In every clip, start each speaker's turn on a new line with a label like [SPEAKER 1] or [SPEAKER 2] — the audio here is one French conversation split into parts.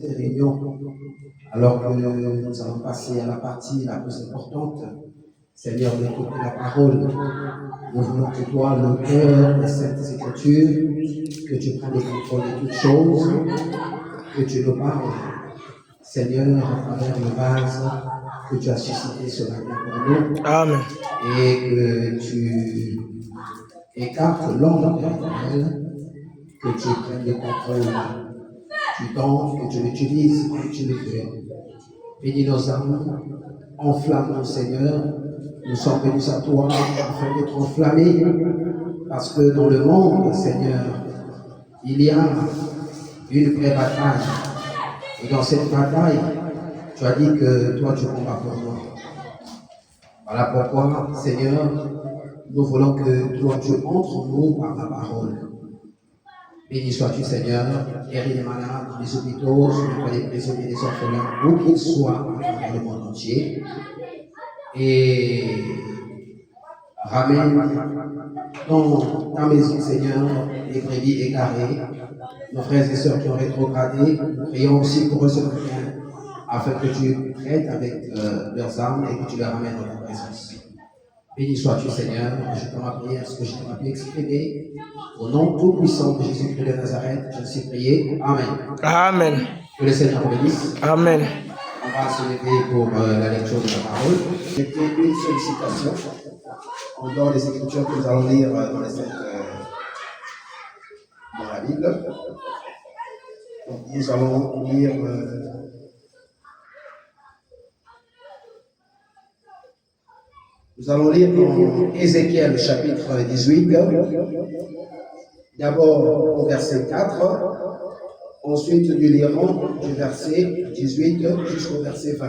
[SPEAKER 1] réunion, alors que nous allons passer à la partie la plus importante, Seigneur, d'écouter la parole. Nous voulons que toi, l'auteur des Saintes Écritures, que tu prennes le contrôle de toutes choses, que tu nous parles, Seigneur, à travers le vase que tu as suscité ce matin pour nous.
[SPEAKER 2] Amen.
[SPEAKER 1] Et que tu écartes l'ombre éternelle, que tu prennes le contrôle du temps, que tu l'utilises comme tu le fais. Bénis nos âmes, enflamme-nous, Seigneur. Nous sommes venus à toi afin d'être enflammés, parce que dans le monde, Seigneur, il y a une vraie bataille. Et dans cette bataille, tu as dit que toi, tu combats pour moi. Voilà pourquoi, Seigneur, nous voulons que toi, tu entres en nous par la parole. Béni sois-tu, Seigneur, guéris les malades, les hôpitaux, soigne les prisonniers, les orphelins, où qu'ils soient à travers le monde entier. Et ramène dans ta maison, Seigneur, les brebis égarées, nos frères et sœurs qui ont rétrogradé. Prions aussi pour eux ce matin, afin que tu traites avec leurs âmes et que tu les ramènes dans ta présence. Béni sois-tu, Seigneur. Je te prie à ce que je t'ai pu exprimer. Au nom tout-puissant de Jésus-Christ de Nazareth, je suis prié. Amen.
[SPEAKER 2] Amen.
[SPEAKER 1] Que le Seigneur bénisse.
[SPEAKER 2] Amen.
[SPEAKER 1] On va se lever pour la lecture de la parole. J'ai fait une sollicitation en dehors des Écritures que nous allons lire dans la Bible. Donc, nous allons lire dans Ézéchiel chapitre 18, d'abord au verset 4, ensuite nous lirons du verset 18 jusqu'au verset 20.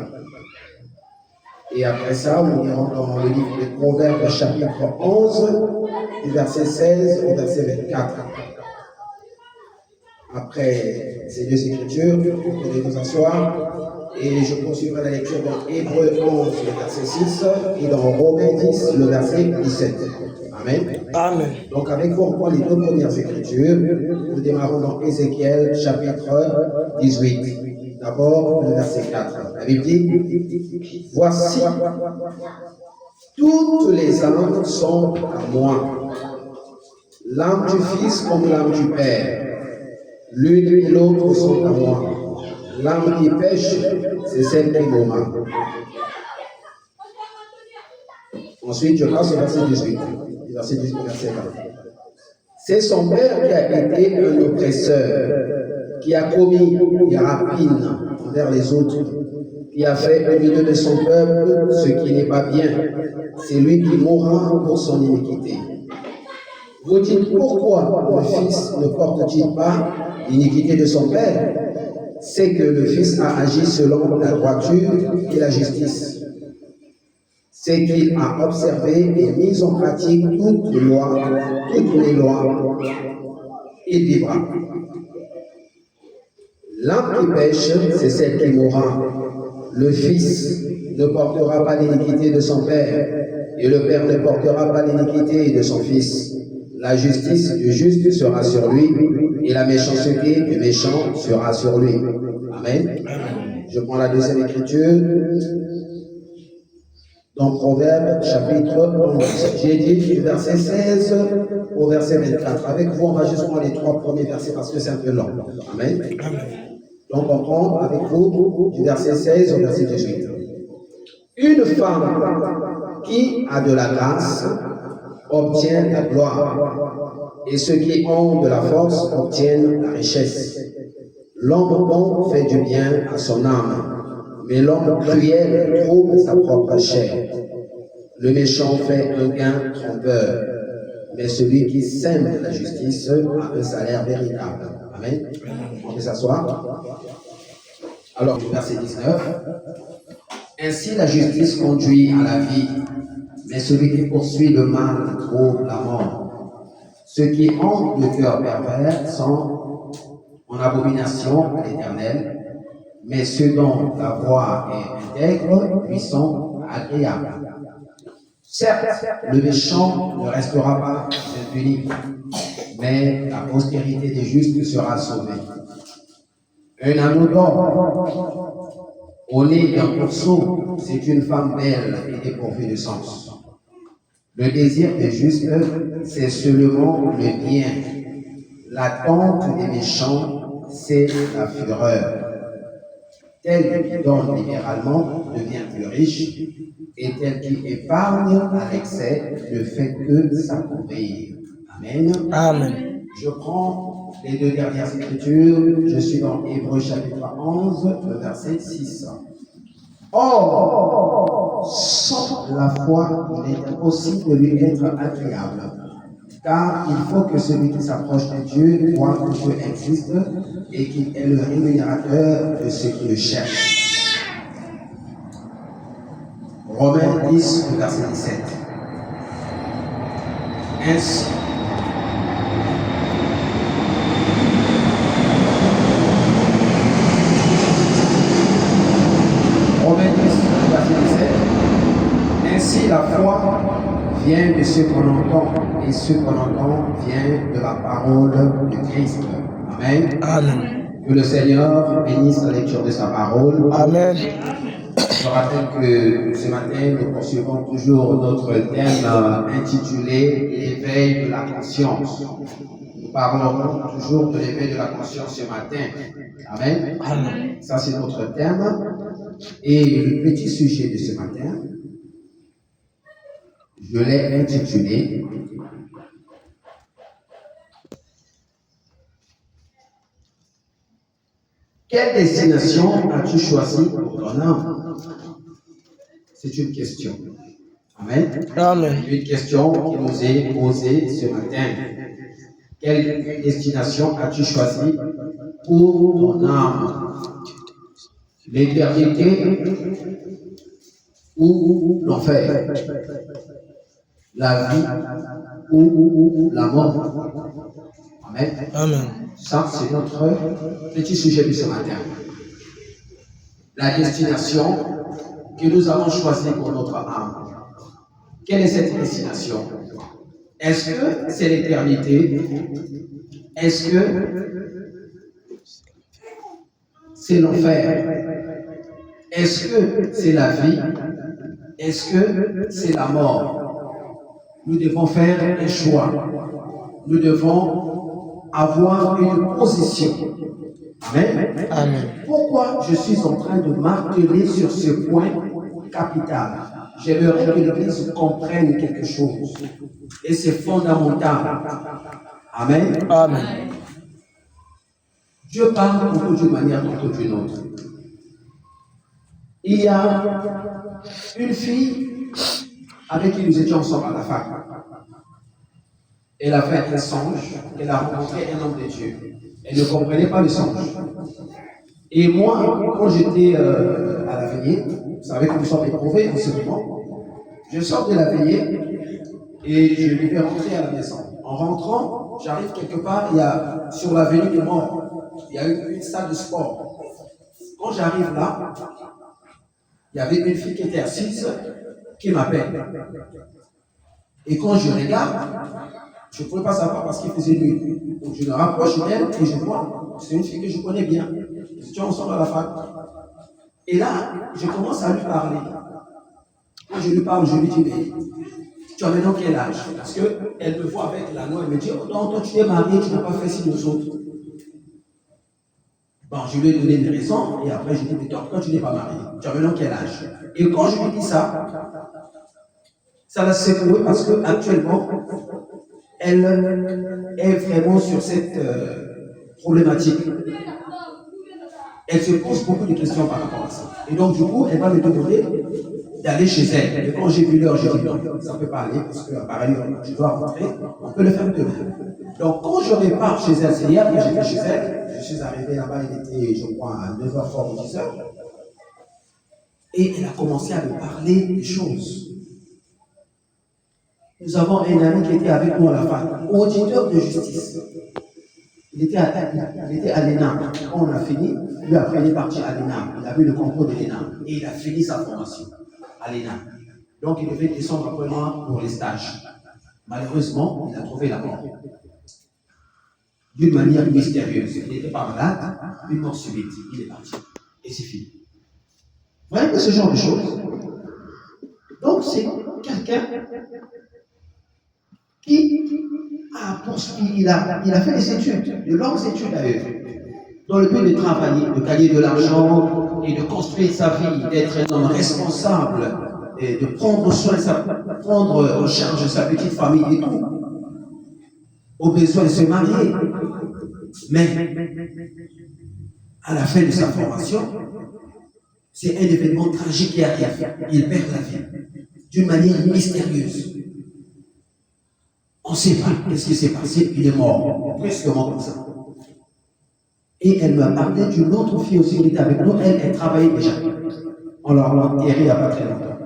[SPEAKER 1] Et après ça, nous lirons dans le livre des Proverbes chapitre 11, du verset 16 au verset 24. Après ces deux écritures, vous pouvez nous asseoir. Et je poursuivrai la lecture dans Hébreux 11, le verset 6, et dans Romains 10, le verset 17. Amen.
[SPEAKER 2] Amen.
[SPEAKER 1] Donc avec vous, on prend les deux premières écritures. Nous démarrons dans Ézéchiel, chapitre 18. D'abord, le verset 4. La Bible dit, « Voici, toutes les âmes sont à moi. L'âme du Fils comme l'âme du Père. L'une et l'autre sont à moi. L'âme qui pêche, c'est celle qui mourra. » Ensuite, je passe au verset 18. Verset 18, verset 20. C'est son père qui a été un oppresseur, qui a commis des rapines envers les autres, qui a fait au milieu de son peuple ce qui n'est pas bien. C'est lui qui mourra pour son iniquité. Vous dites, pourquoi le Fils ne porte-t-il pas l'iniquité de son père? C'est que le Fils a agi selon la droiture et la justice. C'est qu'il a observé et mis en pratique toutes les lois. Il vivra. L'âme qui pêche, c'est celle qui mourra. Le Fils ne portera pas l'iniquité de son Père, et le Père ne portera pas l'iniquité de son Fils. La justice du juste sera sur lui, et la méchanceté du méchant sera sur lui. Amen. Je prends la deuxième écriture. Dans Proverbes, chapitre 11. J'ai dit du verset 16 au verset 24. Avec vous, on va juste prendre les trois premiers versets parce que c'est un peu long. Amen. Donc, on prend avec vous du verset 16 au verset 18. Une femme qui a de la grâce obtient la gloire, et ceux qui ont de la force obtiennent la richesse. L'homme bon fait du bien à son âme, mais l'homme cruel trouve sa propre chair. Le méchant fait un gain trompeur, mais celui qui sème la justice a un salaire véritable. Amen. On peut s'asseoir. Alors, verset 19. Ainsi la justice conduit à la vie, mais celui qui poursuit le mal trouve la mort. Ceux qui ont le cœur pervers sont en abomination à l'Éternel, mais ceux dont la voix est intègre lui sont agréables. Certes, le méchant ne restera pas impuni, mais la postérité des justes sera sauvée. Un anneau d'or au nez d'un pourceau, c'est une femme belle et dépourvue de sens. Le désir des justes, c'est seulement le bien. L'attente des méchants, c'est la fureur. Tel qui donne libéralement devient plus riche, et tel qui épargne à l'excès ne fait que s'appauvrir. Amen.
[SPEAKER 2] Amen.
[SPEAKER 1] Je prends les deux dernières écritures. Je suis dans Hébreux chapitre 11, le verset 6. Or, sans la foi, il est impossible de lui être agréable. Car il faut que celui qui s'approche de Dieu croit que Dieu existe et qu'il est le rémunérateur de ceux qui le cherchent. Romains 10, le verset 17. Ainsi, Romains 10, verset 17. Ainsi la foi vient de ce qu'on entend, et ce qu'on entend vient de la parole de Christ. Amen.
[SPEAKER 2] Amen.
[SPEAKER 1] Que le Seigneur bénisse la lecture de sa parole.
[SPEAKER 2] Amen.
[SPEAKER 1] Je rappelle que ce matin, nous poursuivons toujours notre thème intitulé l'éveil de la conscience. Nous parlerons toujours de l'éveil de la conscience ce matin. Amen.
[SPEAKER 2] Amen.
[SPEAKER 1] Ça, c'est notre thème. Et le petit sujet de ce matin, je l'ai intitulé quelle destination as-tu choisi pour ton âme? C'est une question. Amen.
[SPEAKER 2] Amen.
[SPEAKER 1] Une question qui nous est posée ce matin. Quelle destination as-tu choisi pour ton âme? L'éternité ou l'enfer? La vie ou la mort? Amen.
[SPEAKER 2] Amen.
[SPEAKER 1] Ça, c'est notre petit sujet de ce matin. La destination que nous avons choisie pour notre âme. Quelle est cette destination? Est-ce que c'est l'éternité? Est-ce que c'est l'enfer? Est-ce que c'est la vie? Est-ce que c'est la mort? Nous devons faire un choix. Nous devons avoir une position. Amen.
[SPEAKER 2] Amen.
[SPEAKER 1] Pourquoi je suis en train de marteler sur ce point capital? J'aimerais que l'Église comprenne quelque chose. Et c'est fondamental. Amen.
[SPEAKER 2] Amen.
[SPEAKER 1] Dieu parle tantôt d'une manière, tantôt d'une autre. Il y a une fille avec qui nous étions ensemble à la fac. Elle a fait un songe, elle a rencontré un homme de Dieu. Elle ne comprenait pas le songe. Et moi, quand j'étais à la veillée, vous savez que nous sommes éprouvés en ce moment, je sors de la veillée et je vais rentrer à la maison. En rentrant, j'arrive quelque part, il y a, sur l'avenue des Morts, il y a une salle de sport. Quand j'arrive là, il y avait une fille qui était assise, qui m'appelle. Et quand je regarde, je ne pouvais pas savoir parce qu'il faisait nuit. Donc je me rapproche d'elle et je vois, c'est une fille que je connais bien. Nous étions ensemble à la fac. Et là, je commence à lui parler. Quand je lui parle, je lui dis, mais tu as maintenant quel âge? Parce qu'elle me voit avec l'anneau, elle me dit, oh non, toi tu t'es marié, tu n'as pas fait ci, nous autres. Bon, je lui ai donné des raisons, et après je lui ai dit, mais toi tu n'es pas marié, tu as maintenant quel âge? Et quand je lui dis ça l'a secoué parce qu'actuellement, elle est vraiment sur cette problématique. Elle se pose beaucoup de questions par rapport à ça. Et donc, du coup, elle va me demander d'aller chez elle. Et quand j'ai vu l'heure, j'ai dit non, ça ne peut pas aller parce qu'apparemment, je dois rentrer, on peut le faire demain. Donc, quand je repars chez elle, c'est hier que j'étais chez elle, je suis arrivé là-bas, il était, je crois, à 9h fort ou 10h. Et elle a commencé à me parler des choses. Nous avons un ami qui était avec nous à la fac, auditeur de justice. Il était à l'ENAM. Quand on a fini, lui après il est parti à l'ENAM. Il a vu le concours de l'ENAM et il a fini sa formation à l'ENAM. Donc il devait descendre après moi pour les stages. Malheureusement, il a trouvé la mort. d'une manière mystérieuse. Il n'était pas malade, une mort subite. Il est parti. Et c'est fini. Vous voyez que ce genre de choses. Donc, c'est quelqu'un qui a poursuivi, il a fait des études, de longues études d'ailleurs, dans le but de travailler, de gagner de l'argent et de construire sa vie, d'être un homme responsable, et de prendre prendre en charge sa petite famille et tout, au besoin de se marier. Mais, à la fin de sa formation, c'est un événement tragique qui arrive. Il perd la vie d'une manière mystérieuse. On ne sait pas qu'est-ce qui s'est passé, il est mort, brusquement comme ça. Et elle m'a parlé d'une autre fille aussi qui était avec nous, elle travaillait déjà. On l'a enterrée il n'y a pas très longtemps.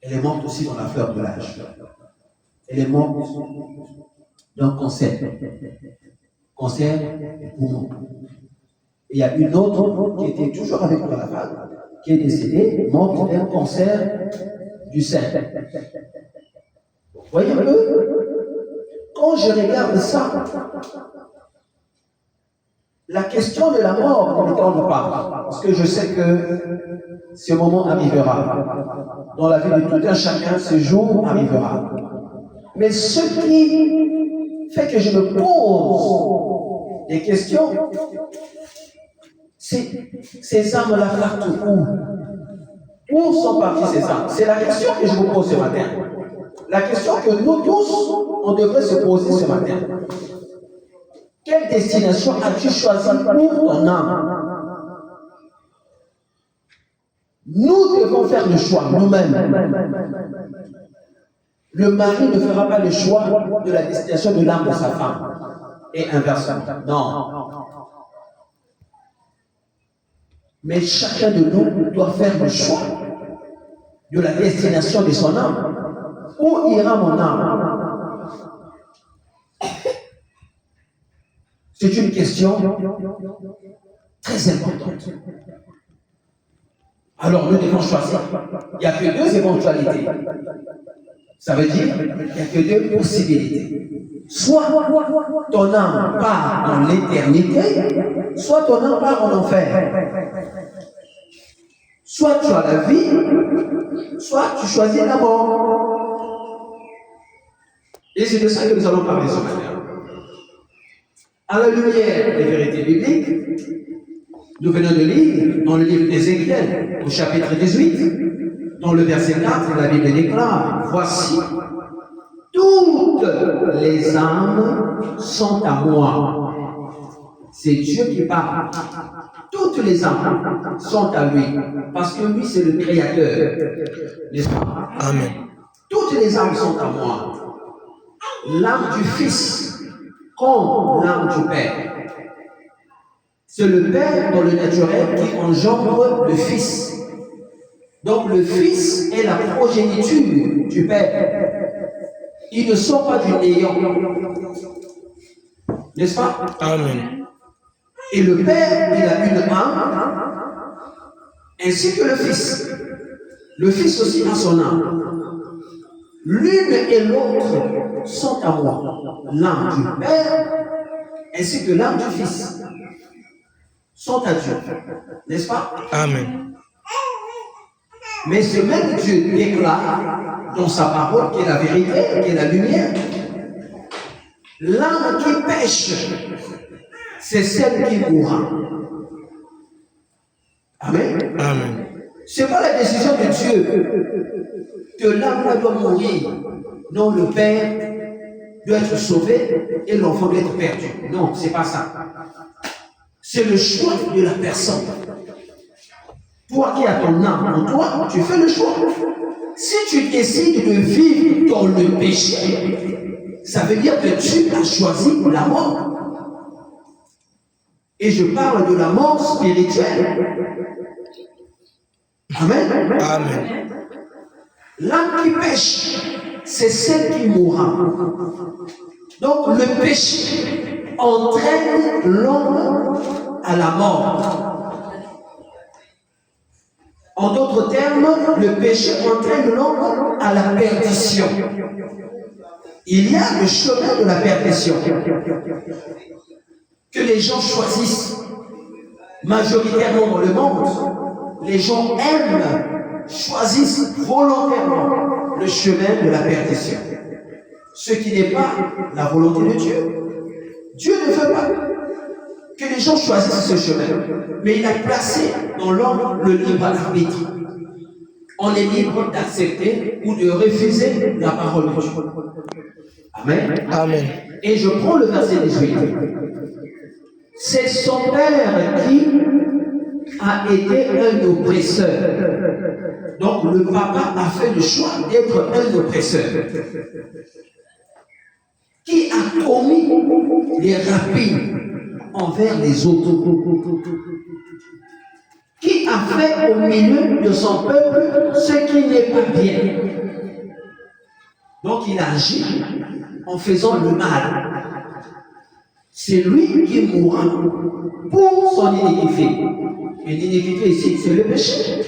[SPEAKER 1] Elle est morte aussi dans la fleur de l'âge. Elle est morte d'un cancer. Cancer du poumon. Et il y a une autre qui était toujours avec moi à la femme, qui est décédée, morte d'un cancer du sein. Vous voyez un peu? Quand je regarde ça, la question de la mort ne me tombe pas, parce que je sais que ce moment arrivera. Dans la vie de tout un chacun, ce jour arrivera. Mais ce qui fait que je me pose des questions, c'est ces âmes-là partent où? Où sont parties ces âmes? C'est la question que je vous pose ce matin. La question que nous tous, on devrait se poser ce matin. Quelle destination as-tu choisi pour ton âme? Nous devons faire le choix nous-mêmes. Le mari ne fera pas le choix de la destination de l'âme de sa femme. Et inversement. Non. Mais chacun de nous doit faire le choix de la destination de son âme. Où ira mon âme? C'est une question très importante. Alors nous devons choisir. Il n'y a que deux éventualités. Ça veut dire qu'il n'y a que deux possibilités. Soit ton âme part dans l'éternité, soit ton âme part en enfer. Soit tu as la vie, soit tu choisis la mort. Et c'est de ça que nous allons parler ce matin. À la lumière des vérités bibliques, nous venons de lire dans le livre d'Ézéchiel, au chapitre 18, dans le verset 4, la Bible déclare: voici, toutes les âmes sont à moi. C'est Dieu qui parle. Toutes les âmes sont à lui, parce que lui, c'est le Créateur. N'est-ce pas?
[SPEAKER 2] Amen.
[SPEAKER 1] Toutes les âmes sont à moi. L'âme du Fils comme l'âme du Père. C'est le Père dans le naturel qui engendre le Fils. Donc le Fils est la progéniture du Père. Il ne sort pas du néant. N'est-ce pas?
[SPEAKER 2] Amen.
[SPEAKER 1] Et le Père, il a une âme, ainsi que le Fils. Le Fils aussi a son âme. L'une et l'autre sont à moi. L'âme du Père, ainsi que l'âme du Fils, sont à Dieu. N'est-ce pas?
[SPEAKER 2] Amen.
[SPEAKER 1] Mais ce même Dieu déclare dans sa parole, qui est la vérité, qui est la lumière, l'âme qui pêche, c'est celle qui mourra. Amen.
[SPEAKER 2] Amen.
[SPEAKER 1] Ce n'est pas la décision de Dieu que l'âme doit mourir. Non, le Père doit être sauvé et l'enfant doit être perdu. Non, ce n'est pas ça. C'est le choix de la personne. Toi qui as ton âme en toi, tu fais le choix. Si tu décides de vivre dans le péché, ça veut dire que tu as choisi la mort. Et je parle de la mort spirituelle. Amen.
[SPEAKER 2] Amen.
[SPEAKER 1] L'âme qui pêche, c'est celle qui mourra. Donc le péché entraîne l'homme à la mort. En d'autres termes, le péché entraîne l'homme à la perdition. Il y a le chemin de la perdition que les gens choisissent majoritairement dans le monde. Les gens choisissent volontairement le chemin de la perdition. Ce qui n'est pas la volonté de Dieu. Dieu ne veut pas que les gens choisissent ce chemin. Mais il a placé dans l'homme le libre arbitre. On est libre d'accepter ou de refuser la parole de Dieu. Amen.
[SPEAKER 2] Amen.
[SPEAKER 1] Et je prends le verset 18. C'est son père qui a été un oppresseur. Donc le papa a fait le choix d'être un oppresseur. Qui a commis les rapines envers les autres. Qui a fait au milieu de son peuple ce qui n'est pas bien. Donc il a agi en faisant le mal. C'est lui qui mourra pour son iniquité. Et l'iniquité ici, c'est le péché.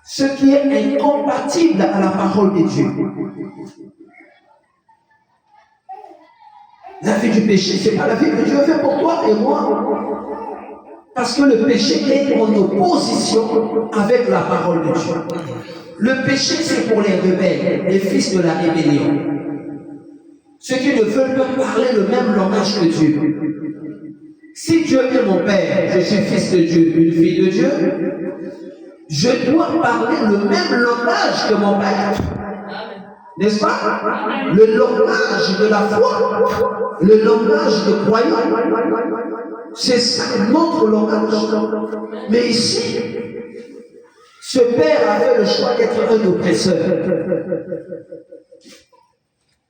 [SPEAKER 1] Ce qui est incompatible à la parole de Dieu. La vie du péché, ce n'est pas la vie que Dieu fait pour toi et moi. Parce que le péché est en opposition avec la parole de Dieu. Le péché, c'est pour les rebelles, les fils de la rébellion. Ceux qui ne veulent pas parler le même langage que Dieu. Si Dieu est mon Père, je suis fils de Dieu, une fille de Dieu, je dois parler le même langage que mon Père. N'est-ce pas? Le langage de la foi, le langage de croyant, c'est ça notre langage. Mais ici, ce père a fait le choix d'être un oppresseur,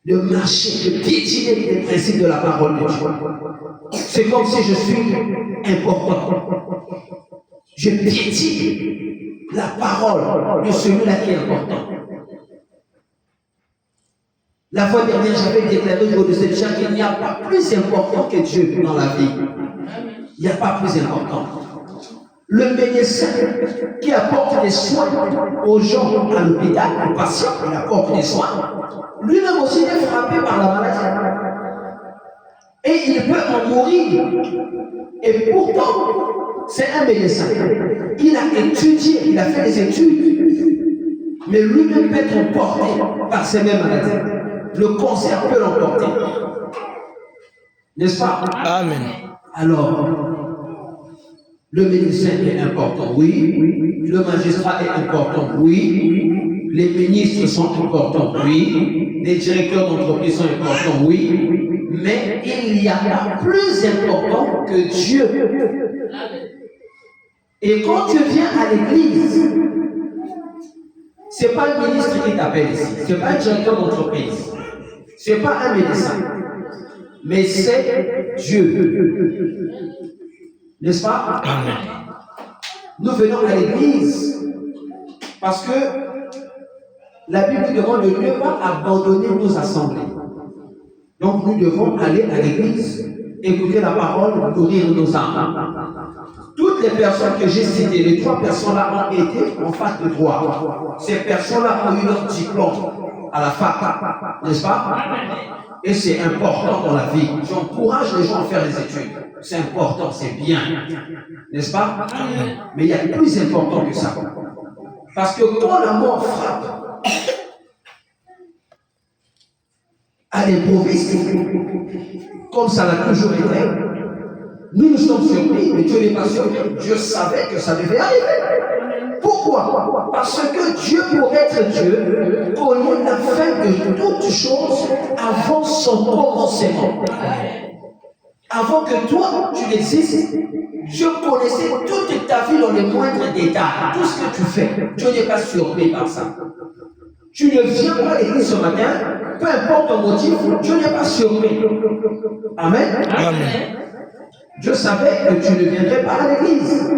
[SPEAKER 1] de marcher, de piétiner les principes de la parole de Dieu. C'est comme si je suis important. Je piétine la parole de celui-là qui est important. La fois dernière, j'avais déclaré au niveau de cette chaîne qu'il n'y a pas plus important que Dieu dans la vie. Il n'y a pas plus important. Le médecin qui apporte des soins aux gens à l'hôpital, aux patients, il apporte des soins. Lui-même aussi est frappé par la maladie. Et il peut en mourir. Et pourtant, c'est un médecin. Il a étudié, il a fait des études. Mais lui-même peut être emporté par ces mêmes maladies. Le cancer peut l'emporter. N'est-ce pas?
[SPEAKER 2] Amen.
[SPEAKER 1] Alors, le médecin est important, oui. Le magistrat est important, oui. Les ministres sont importants, oui. Les directeurs d'entreprise sont importants, oui. Mais il n'y a pas plus important que Dieu. Et quand tu viens à l'église, ce n'est pas le ministre qui t'appelle ici, ce n'est pas un directeur d'entreprise, ce n'est pas un médecin, mais c'est Dieu. N'est-ce pas?
[SPEAKER 2] Amen.
[SPEAKER 1] Nous venons à l'église parce que la Bible nous demande de ne pas abandonner nos assemblées. Donc nous devons aller à l'église, écouter la parole, nourrir nos âmes. Toutes les personnes que j'ai citées, les 3 personnes-là ont été en fac de droit. Ces personnes-là ont eu leur diplôme à la fac, n'est-ce pas? Et c'est important dans la vie. J'encourage les gens à faire des études. C'est important, c'est bien. N'est-ce pas? Mais il y a plus important que ça. Parce que quand la mort frappe à l'improviste, comme ça l'a toujours été, nous sommes surpris, mais Dieu n'est pas surpris. Dieu savait que ça devait arriver. Pourquoi? Parce que Dieu, pour être Dieu, connaît la fin de toutes choses avant son commencement. Avant que toi, tu n'existes, Dieu connaissait toute ta vie dans les moindres détails, tout ce que tu fais. Dieu n'est pas surpris par ça. Tu ne viens pas à l'église ce matin, peu importe ton motif, Dieu n'est pas surpris. Amen.
[SPEAKER 2] Amen.
[SPEAKER 1] Dieu savait que tu ne viendrais pas à l'église.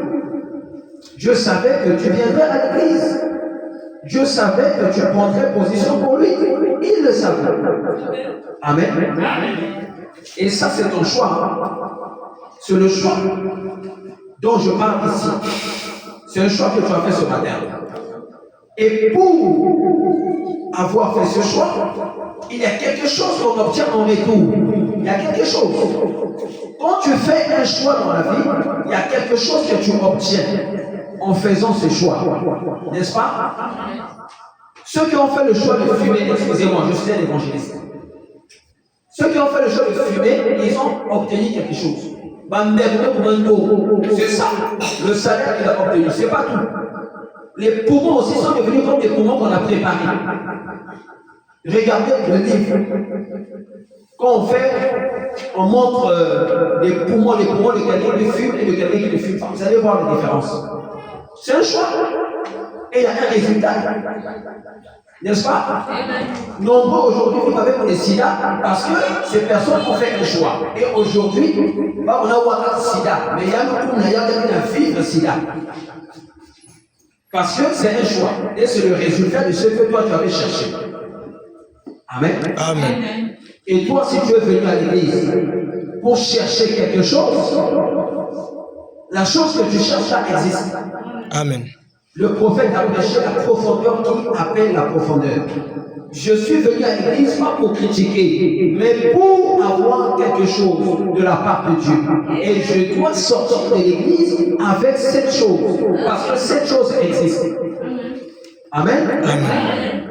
[SPEAKER 1] Dieu savait que tu viendrais à l'église. Dieu savait que tu prendrais position pour lui. Il le savait. Amen. Et ça, c'est ton choix. C'est le choix dont je parle ici. C'est un choix que tu as fait ce matin. Et pour avoir fait ce choix, il y a quelque chose qu'on obtient en retour. Il y a quelque chose. Quand tu fais un choix dans la vie, il y a quelque chose que tu obtiens en faisant ce choix. N'est-ce pas? Ceux qui ont fait le choix de fumer, excusez-moi, je suis un évangéliste. Ceux qui ont fait le choix de fumer, ils ont obtenu quelque chose. C'est ça, le salaire qu'il a obtenu. C'est pas tout. Les poumons aussi sont devenus comme des poumons qu'on a préparés. Regardez le livre. Quand on montre les poumons de quelqu'un qui fume et de quelqu'un qui ne fume pas. Vous allez voir la différence. C'est un choix. Et il y a un résultat. N'est-ce pas? Nombreux aujourd'hui vivent avec le sida parce que ces personnes ont fait un choix. Et aujourd'hui, on a le sida. Mais il y a le sida. Parce que c'est un choix. Et c'est le résultat de ce que toi tu avais cherché. Amen.
[SPEAKER 2] Amen.
[SPEAKER 1] Et toi, si tu es venu à l'église pour chercher quelque chose, la chose que tu cherches là existe.
[SPEAKER 2] Amen.
[SPEAKER 1] Le prophète a prêché la profondeur qui appelle la profondeur. Je suis venu à l'église pas pour critiquer, mais pour avoir quelque chose de la part de Dieu. Et je dois sortir de l'église avec cette chose, parce que cette chose existe. Amen.
[SPEAKER 2] Amen.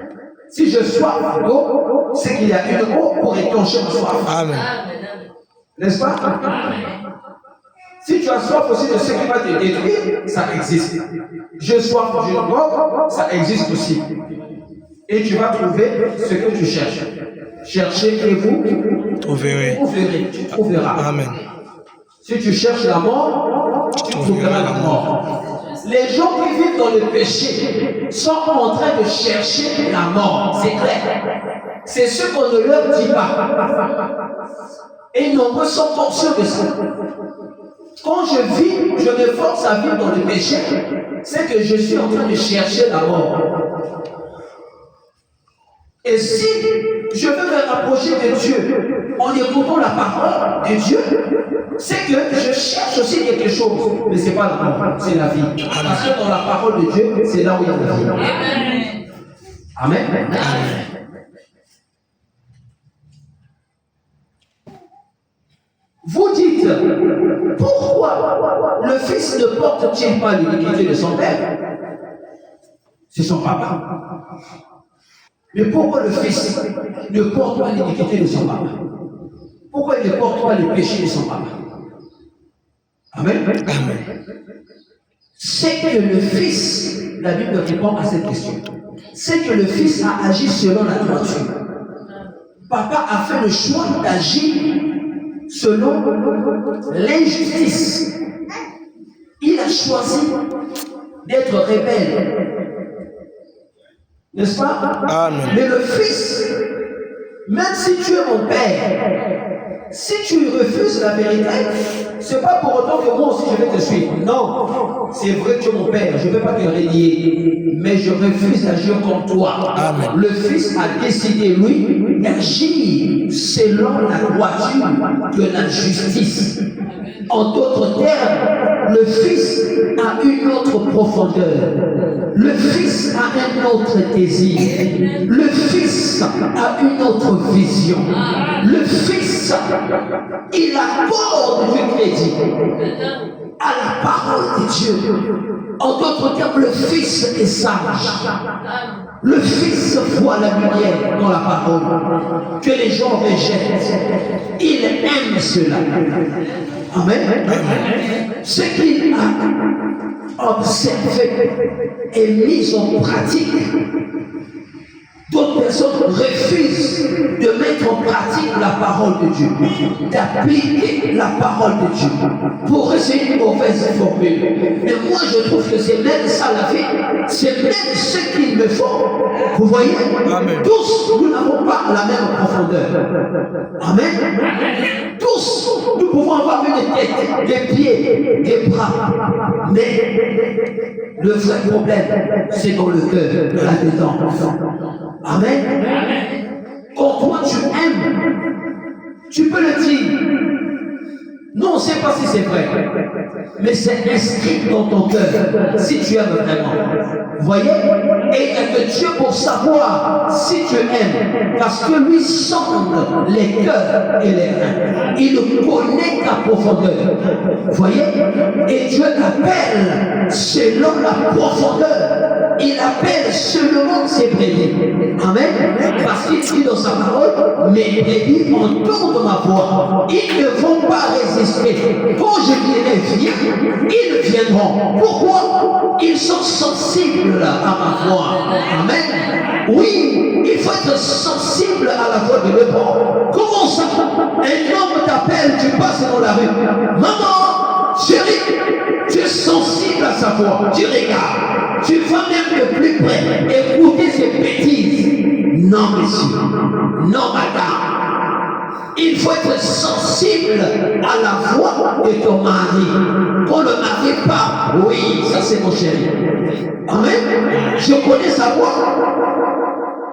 [SPEAKER 1] Si je soif d'eau, c'est qu'il y a une eau pour étancher ma soif.
[SPEAKER 2] Amen.
[SPEAKER 1] N'est-ce pas? Si tu as soif aussi de ce qui va te détruire, ça existe. Je soif d'une drogue, ça existe aussi. Et tu vas trouver ce que tu cherches. Cherchez et vous
[SPEAKER 2] trouverez.
[SPEAKER 1] Tu trouveras.
[SPEAKER 2] Amen.
[SPEAKER 1] Si tu cherches la mort, tu trouveras la mort. Les gens qui vivent dans le péché sont en train de chercher la mort. C'est clair. C'est ce qu'on ne leur dit pas. Et nombreux sont conscients de ça. Quand je me force à vivre dans le péché, c'est que je suis en train de chercher la mort. Et si je veux me rapprocher de Dieu en écoutant la parole de Dieu, c'est que je cherche aussi quelque chose. Mais ce n'est pas la mort, c'est la vie. Parce que dans la parole de Dieu, c'est là où il y a la vie. Amen. Amen. Vous dites, pourquoi le fils ne porte-t-il pas l'iniquité de son père? C'est son papa. Mais pourquoi le fils ne porte pas l'iniquité de son papa? Pourquoi il ne porte pas les péchés de son papa? Amen. Amen. C'est que le fils, la Bible répond à cette question, c'est que le fils a agi selon la nature. Papa a fait le choix d'agir selon l'injustice. Il a choisi d'être rebelle. N'est-ce pas?
[SPEAKER 2] Amen.
[SPEAKER 1] Mais le fils, même si tu es mon père, si tu refuses la vérité, ce n'est pas pour autant que moi aussi je vais te suivre. Non, c'est vrai que tu es mon père, je ne vais pas te renier, mais je refuse d'agir comme toi.
[SPEAKER 2] Amen.
[SPEAKER 1] Le fils a décidé, lui, d'agir selon la droiture de la justice. En d'autres termes, le fils a une autre profondeur. Le fils a un autre désir. Le fils a une autre vision. Le fils, il accorde du crédit à la parole de Dieu. En d'autres termes, le fils est sage. Le fils voit la lumière dans la parole que les gens rejettent. Il aime cela. Amen. Ce qu'il a observé et mis en pratique, d'autres personnes refusent de mettre en pratique la parole de Dieu, d'appliquer la parole de Dieu. Pour eux, c'est une mauvaise formule. Mais moi, je trouve que c'est même ça la vie. C'est même ce qu'il me faut. Vous voyez? Amen. Tous, nous n'avons pas la même profondeur. Amen. Tous, nous pouvons avoir une tête, des pieds, des bras. Mais le vrai problème, c'est dans le cœur, là-dedans. Amen. Quand toi tu aimes, tu peux le dire. Non, on ne sait pas si c'est vrai, mais c'est inscrit dans ton cœur si tu aimes vraiment. Voyez? Et il n'y a que Dieu pour savoir si tu aimes. Parce que lui sonde les cœurs et les reins. Il connaît ta profondeur. Voyez? Et Dieu appelle selon la profondeur. Il appelle seulement ses brebis. Amen. Parce qu'il dit dans sa parole, mes brebis entendent ma voix. Ils ne vont pas résister. Quand je dirai viens, ils viendront. Pourquoi? Ils sont sensibles à ma voix. Amen. Oui, il faut être sensible à la voix de l'autre. Comment ça? Un homme t'appelle, tu passes dans la rue. Maman, chérie, tu es sensible à sa voix. Tu regardes. Tu vas même de plus près écouter ces bêtises. Non, monsieur. Non, madame. Il faut être sensible à la voix de ton mari. Quand le mari parle, oui, ça c'est mon chéri. Amen. Je connais sa voix.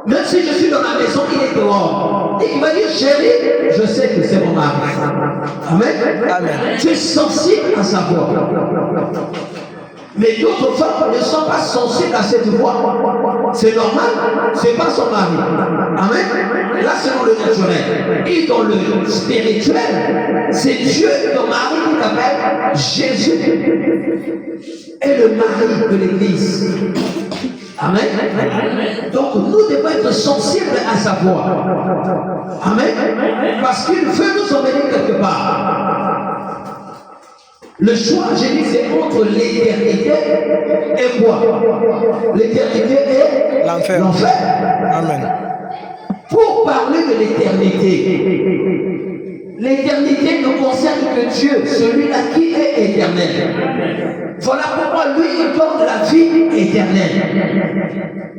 [SPEAKER 1] Même si je suis dans la maison, il est dehors. Et il m'a dit, chérie, je sais que c'est mon mari. Amen. Amen. Tu es sensible à sa voix. Mais d'autres femmes ne sont pas sensibles à cette voix. C'est normal, c'est pas son mari. Amen. Là, c'est dans le naturel. Et dans le spirituel, c'est Dieu, ton mari, qui t'appelle Jésus. Et le mari de l'Église. Amen. Donc, nous devons être sensibles à sa voix. Amen. Parce qu'il veut nous emmener quelque part. Le choix, j'ai dit, c'est entre l'éternité et quoi? L'éternité et
[SPEAKER 2] l'enfer. Amen.
[SPEAKER 1] Pour parler de l'éternité, l'éternité ne concerne que Dieu, celui-là qui est éternel. Voilà pourquoi lui, il donne la vie éternelle.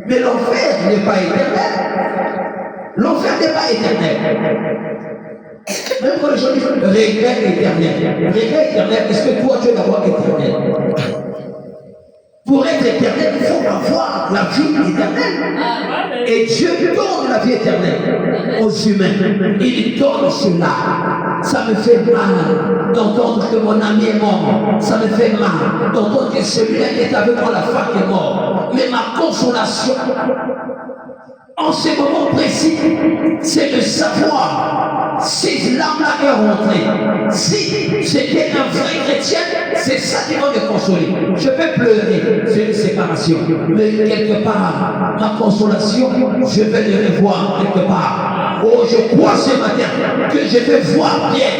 [SPEAKER 1] Mais l'enfer n'est pas éternel. L'enfer n'est pas éternel. Même quand les gens disent regret éternel. Regret éternel, est-ce que toi tu es d'abord éternel? Pour être éternel, il faut avoir la vie éternelle. Et Dieu donne la vie éternelle aux humains. Il donne cela. Ça me fait mal d'entendre que mon ami est mort. Ça me fait mal d'entendre que celui-là qui est avec moi, la femme est mort. Mais ma consolation, en ce moment précis, c'est de savoir si l'âme-là est rentrée. Si j'étais un vrai chrétien, c'est ça qui va me consoler. Je peux pleurer, c'est une séparation. Mais quelque part, ma consolation, je vais le revoir quelque part. Oh, je crois ce matin que je vais voir bien.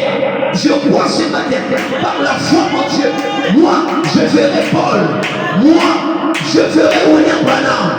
[SPEAKER 1] Je crois ce matin, par la foi en Dieu, moi, je verrai Paul. Moi, je verrai William Branham.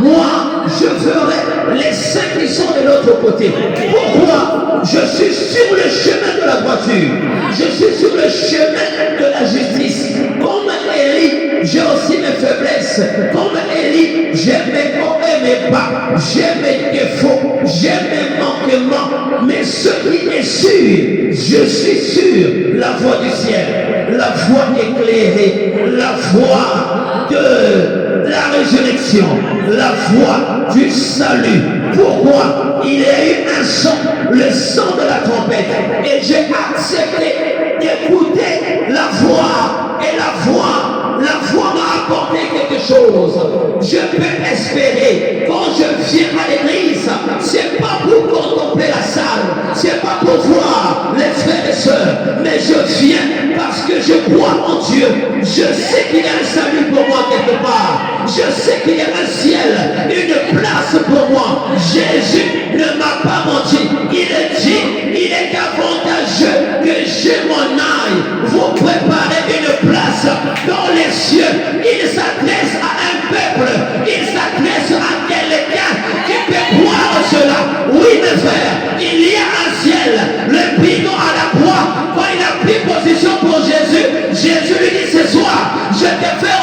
[SPEAKER 1] Moi, je ferai les saints qui sont de l'autre côté. Pourquoi? Je suis sur le chemin de la droiture. Je suis sur le chemin de la justice. Comme Élie, j'ai aussi mes faiblesses. Comme Élie, j'ai mes hauts et mes bas. J'ai mes défauts. J'ai mes manquements. Mais ce qui est sûr, je suis sûr, la voie du ciel, la voie éclairée, la voie de la résurrection, la voie du salut. Pourquoi? Il y a eu un son, le son de la trompette. Et j'ai accepté d'écouter la voix. Et la voix m'a apporté quelque chose. Je peux espérer, quand je viens à l'église, c'est pas pour contempler la salle, c'est pas pour voir les frères et sœurs, mais je viens parce que je crois en Dieu. Je sais qu'il y a un salut pour moi quelque part. Je sais qu'il y a un ciel, une place pour moi. Jésus ne m'a pas menti. Il est dit, il est avantageux que je m'en aille vous préparer une place dans les cieux. Il s'adresse à un peuple, il s'adresse à quelqu'un qui peut croire cela. Oui, mes frères, il y a un ciel. Le brigand à la croix, quand il a pris position pour Jésus, Jésus lui dit ce soir, je te fais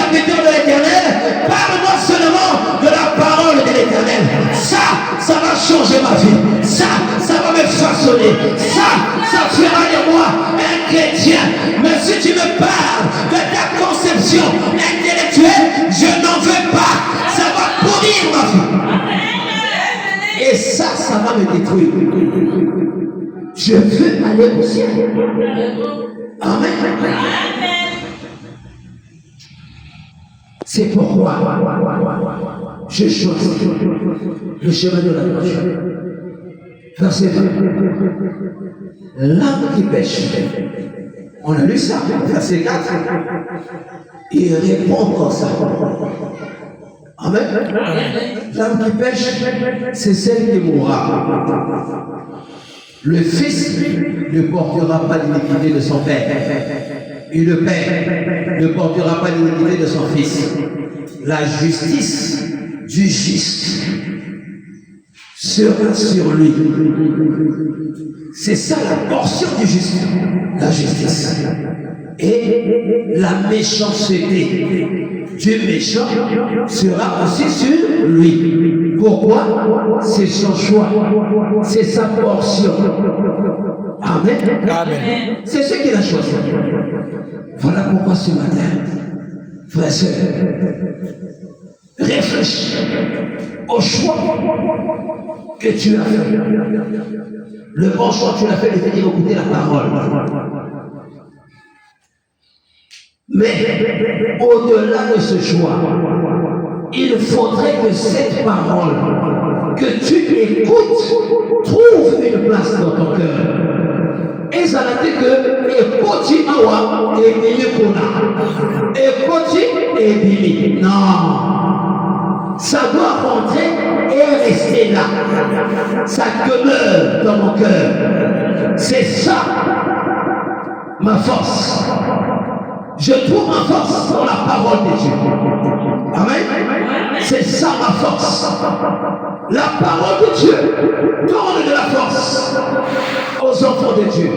[SPEAKER 1] serviteur de l'Éternel, parle-moi seulement de la parole de l'Éternel. Ça va changer ma vie. Ça va me façonner. Ça fera de moi un chrétien. Mais si tu me parles de ta conception intellectuelle, je n'en veux pas. Ça va pourrir ma vie. Et ça va me détruire. Je veux aller au ciel. Amen. C'est pourquoi je choisis le chemin de la droiture. Verset 20. L'âme qui pêche. On a lu ça, verset 4. Il répond comme ça. Amen. L'âme qui pêche, c'est celle qui mourra. Le fils ne portera pas l'iniquité de son père. Et le père ne portera pas l'iniquité de son fils. La justice du juste sera sur lui. C'est ça la portion du juste, la justice. Et la méchanceté du méchant sera aussi sur lui. Pourquoi? C'est son choix, c'est sa portion. Amen.
[SPEAKER 2] Amen.
[SPEAKER 1] C'est ce qu'il a choisi. Voilà pourquoi ce matin, frère et sœur, réfléchis au choix que tu as fait. Le bon choix, tu l'as fait de venir écouter la parole. Mais au-delà de ce choix, il faudrait que cette parole que tu écoutes trouve une place dans ton cœur. Et ça n'a été que écoute awa et bili kuna. Écoute et bili. Non. Ça doit rentrer et rester là. Ça demeure dans mon cœur. C'est ça ma force. Je trouve ma force dans la parole de Dieu. Amen. C'est ça ma force. La parole de Dieu donne de la force aux enfants de Dieu.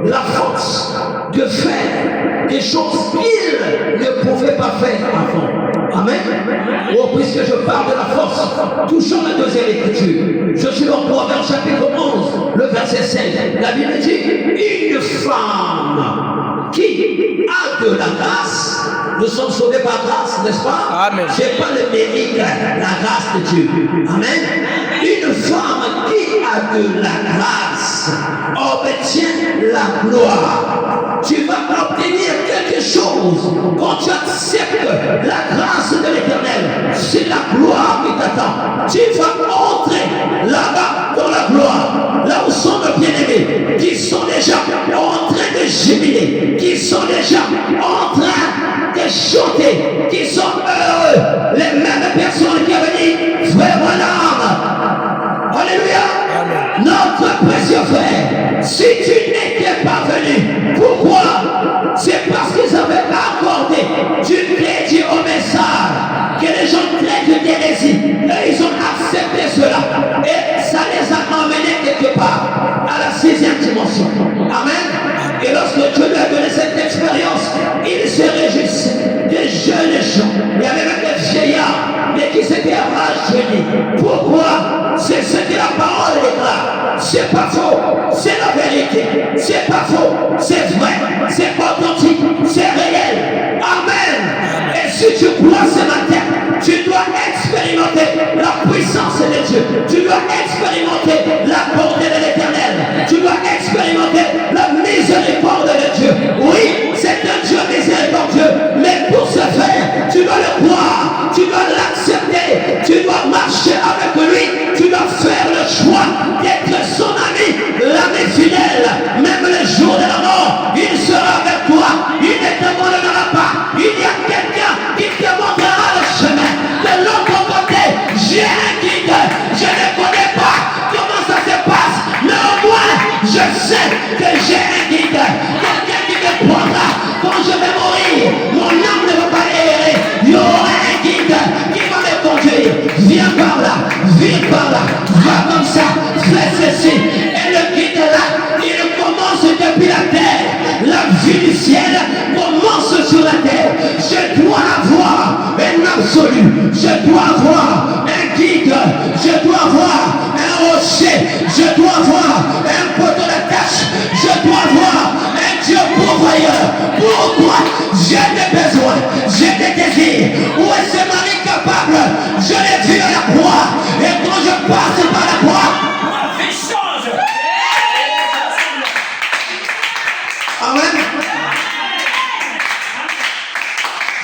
[SPEAKER 1] La force de faire des choses qu'ils ne pouvaient pas faire avant. Amen. Oh, puisque je parle de la force, touchons la deuxième écriture. Je suis dans Proverbe chapitre 11, le verset 7. La Bible dit, une femme qui a de la grâce, nous sommes sauvés par grâce, n'est-ce pas?
[SPEAKER 2] Amen.
[SPEAKER 1] C'est pas le mérite, la grâce de Dieu. Amen. Une femme qui a de la grâce obtient la gloire. Tu vas obtenir quelque chose quand tu acceptes la grâce de l'Éternel. C'est la gloire qui t'attend. Tu vas entrer là-bas dans la gloire. Là où sont nos bien-aimés, qui sont déjà en train de jubiler, qui sont déjà en train de chanter, qui sont heureux. Les mêmes personnes qui avaient dit, frère Branham, alléluia, notre précieux frère, si tu n'étais pas venu, pourquoi? C'est parce qu'ils avaient accordé du crédit au message, que les gens traitent d'hérésie, et ils ont accepté cela, et ça les a emmenés quelque part à la 6e dimension. Amen. Et lorsque Dieu lui a donné cette expérience, il se réjouissent des jeunes gens. Il y avait même des vieillards, mais qui s'étaient rajeunis. Pourquoi? C'est ce que la parole déclare. C'est pas faux, c'est la vérité. C'est pas faux, c'est vrai, c'est authentique, c'est réel. Amen. Et si tu crois ce matin, tu dois expérimenter la puissance de Dieu. Tu dois expérimenter la bonté de l'Éternel. Tu dois expérimenter la miséricorde de Dieu. Oui, c'est un Dieu miséricordieux, mais pour ce faire, tu dois le croire, tu dois l'accepter, tu dois marcher avec lui, tu dois faire le choix d'être son ami, l'ami fidèle. Même le jour de la mort, il sera avec toi, il ne t'abandonnera pas. Il y a quelqu'un qui te montrera le chemin. De l'autre côté, j'ai un guide, je ne connais pas comment ça se passe, mais au moins, je sais que j'ai un guide, quelqu'un qui me prendra quand je vais mourir. Mon âme ne va pas errer. Il y aura un guide qui va me conduire. Viens par là, va comme ça, fais ceci. Et le guide là, il commence depuis la terre. La vie du ciel commence sur la terre. Je dois la voir.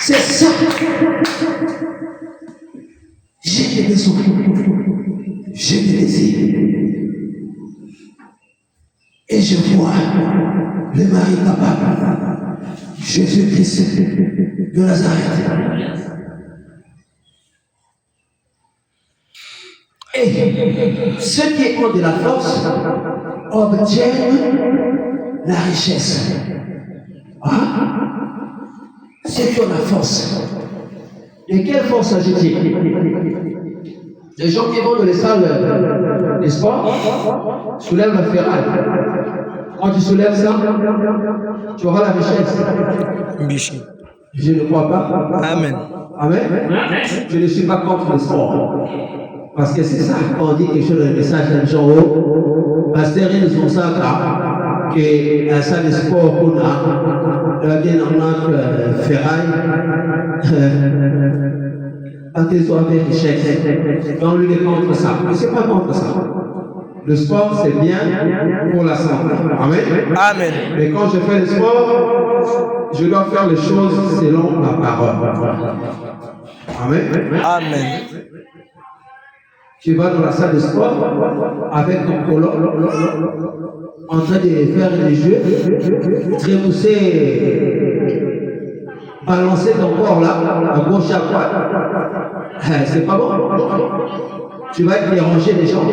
[SPEAKER 1] C'est ça. J'ai des besoins. J'ai des désirs. Et je vois le mari papa, Jésus-Christ de Nazareth. Et ceux qui ont de la force obtiennent la richesse. Hein? Ceux qui ont la force. De quelle force s'agit-il? Les gens qui vont dans les salles des sports soulèvent la ferraille. Quand tu soulèves ça, tu auras la richesse.
[SPEAKER 2] Bichi.
[SPEAKER 1] Je ne crois pas.
[SPEAKER 2] Amen.
[SPEAKER 1] Amen. Je ne suis pas contre le sport. Parce que c'est ça, quand on dit quelque chose dans le message d'un jour haut, pasteur, ils nous ont ça, que la salle de sport qu'on a, la bien en notre ferraille, quand ils ont avec l'échec, on lui est contre ça. Mais c'est pas contre ça. Le sport, c'est bien pour la santé. Amen.
[SPEAKER 2] Amen.
[SPEAKER 1] Mais quand je fais le sport, je dois faire les choses selon la parole. Amen.
[SPEAKER 2] Amen.
[SPEAKER 1] Tu vas dans la salle de sport avec ton colon en train de faire des jeux, trémousser, balancer ton corps là, à gauche à droite. C'est pas bon. Tu vas être dérangé des gens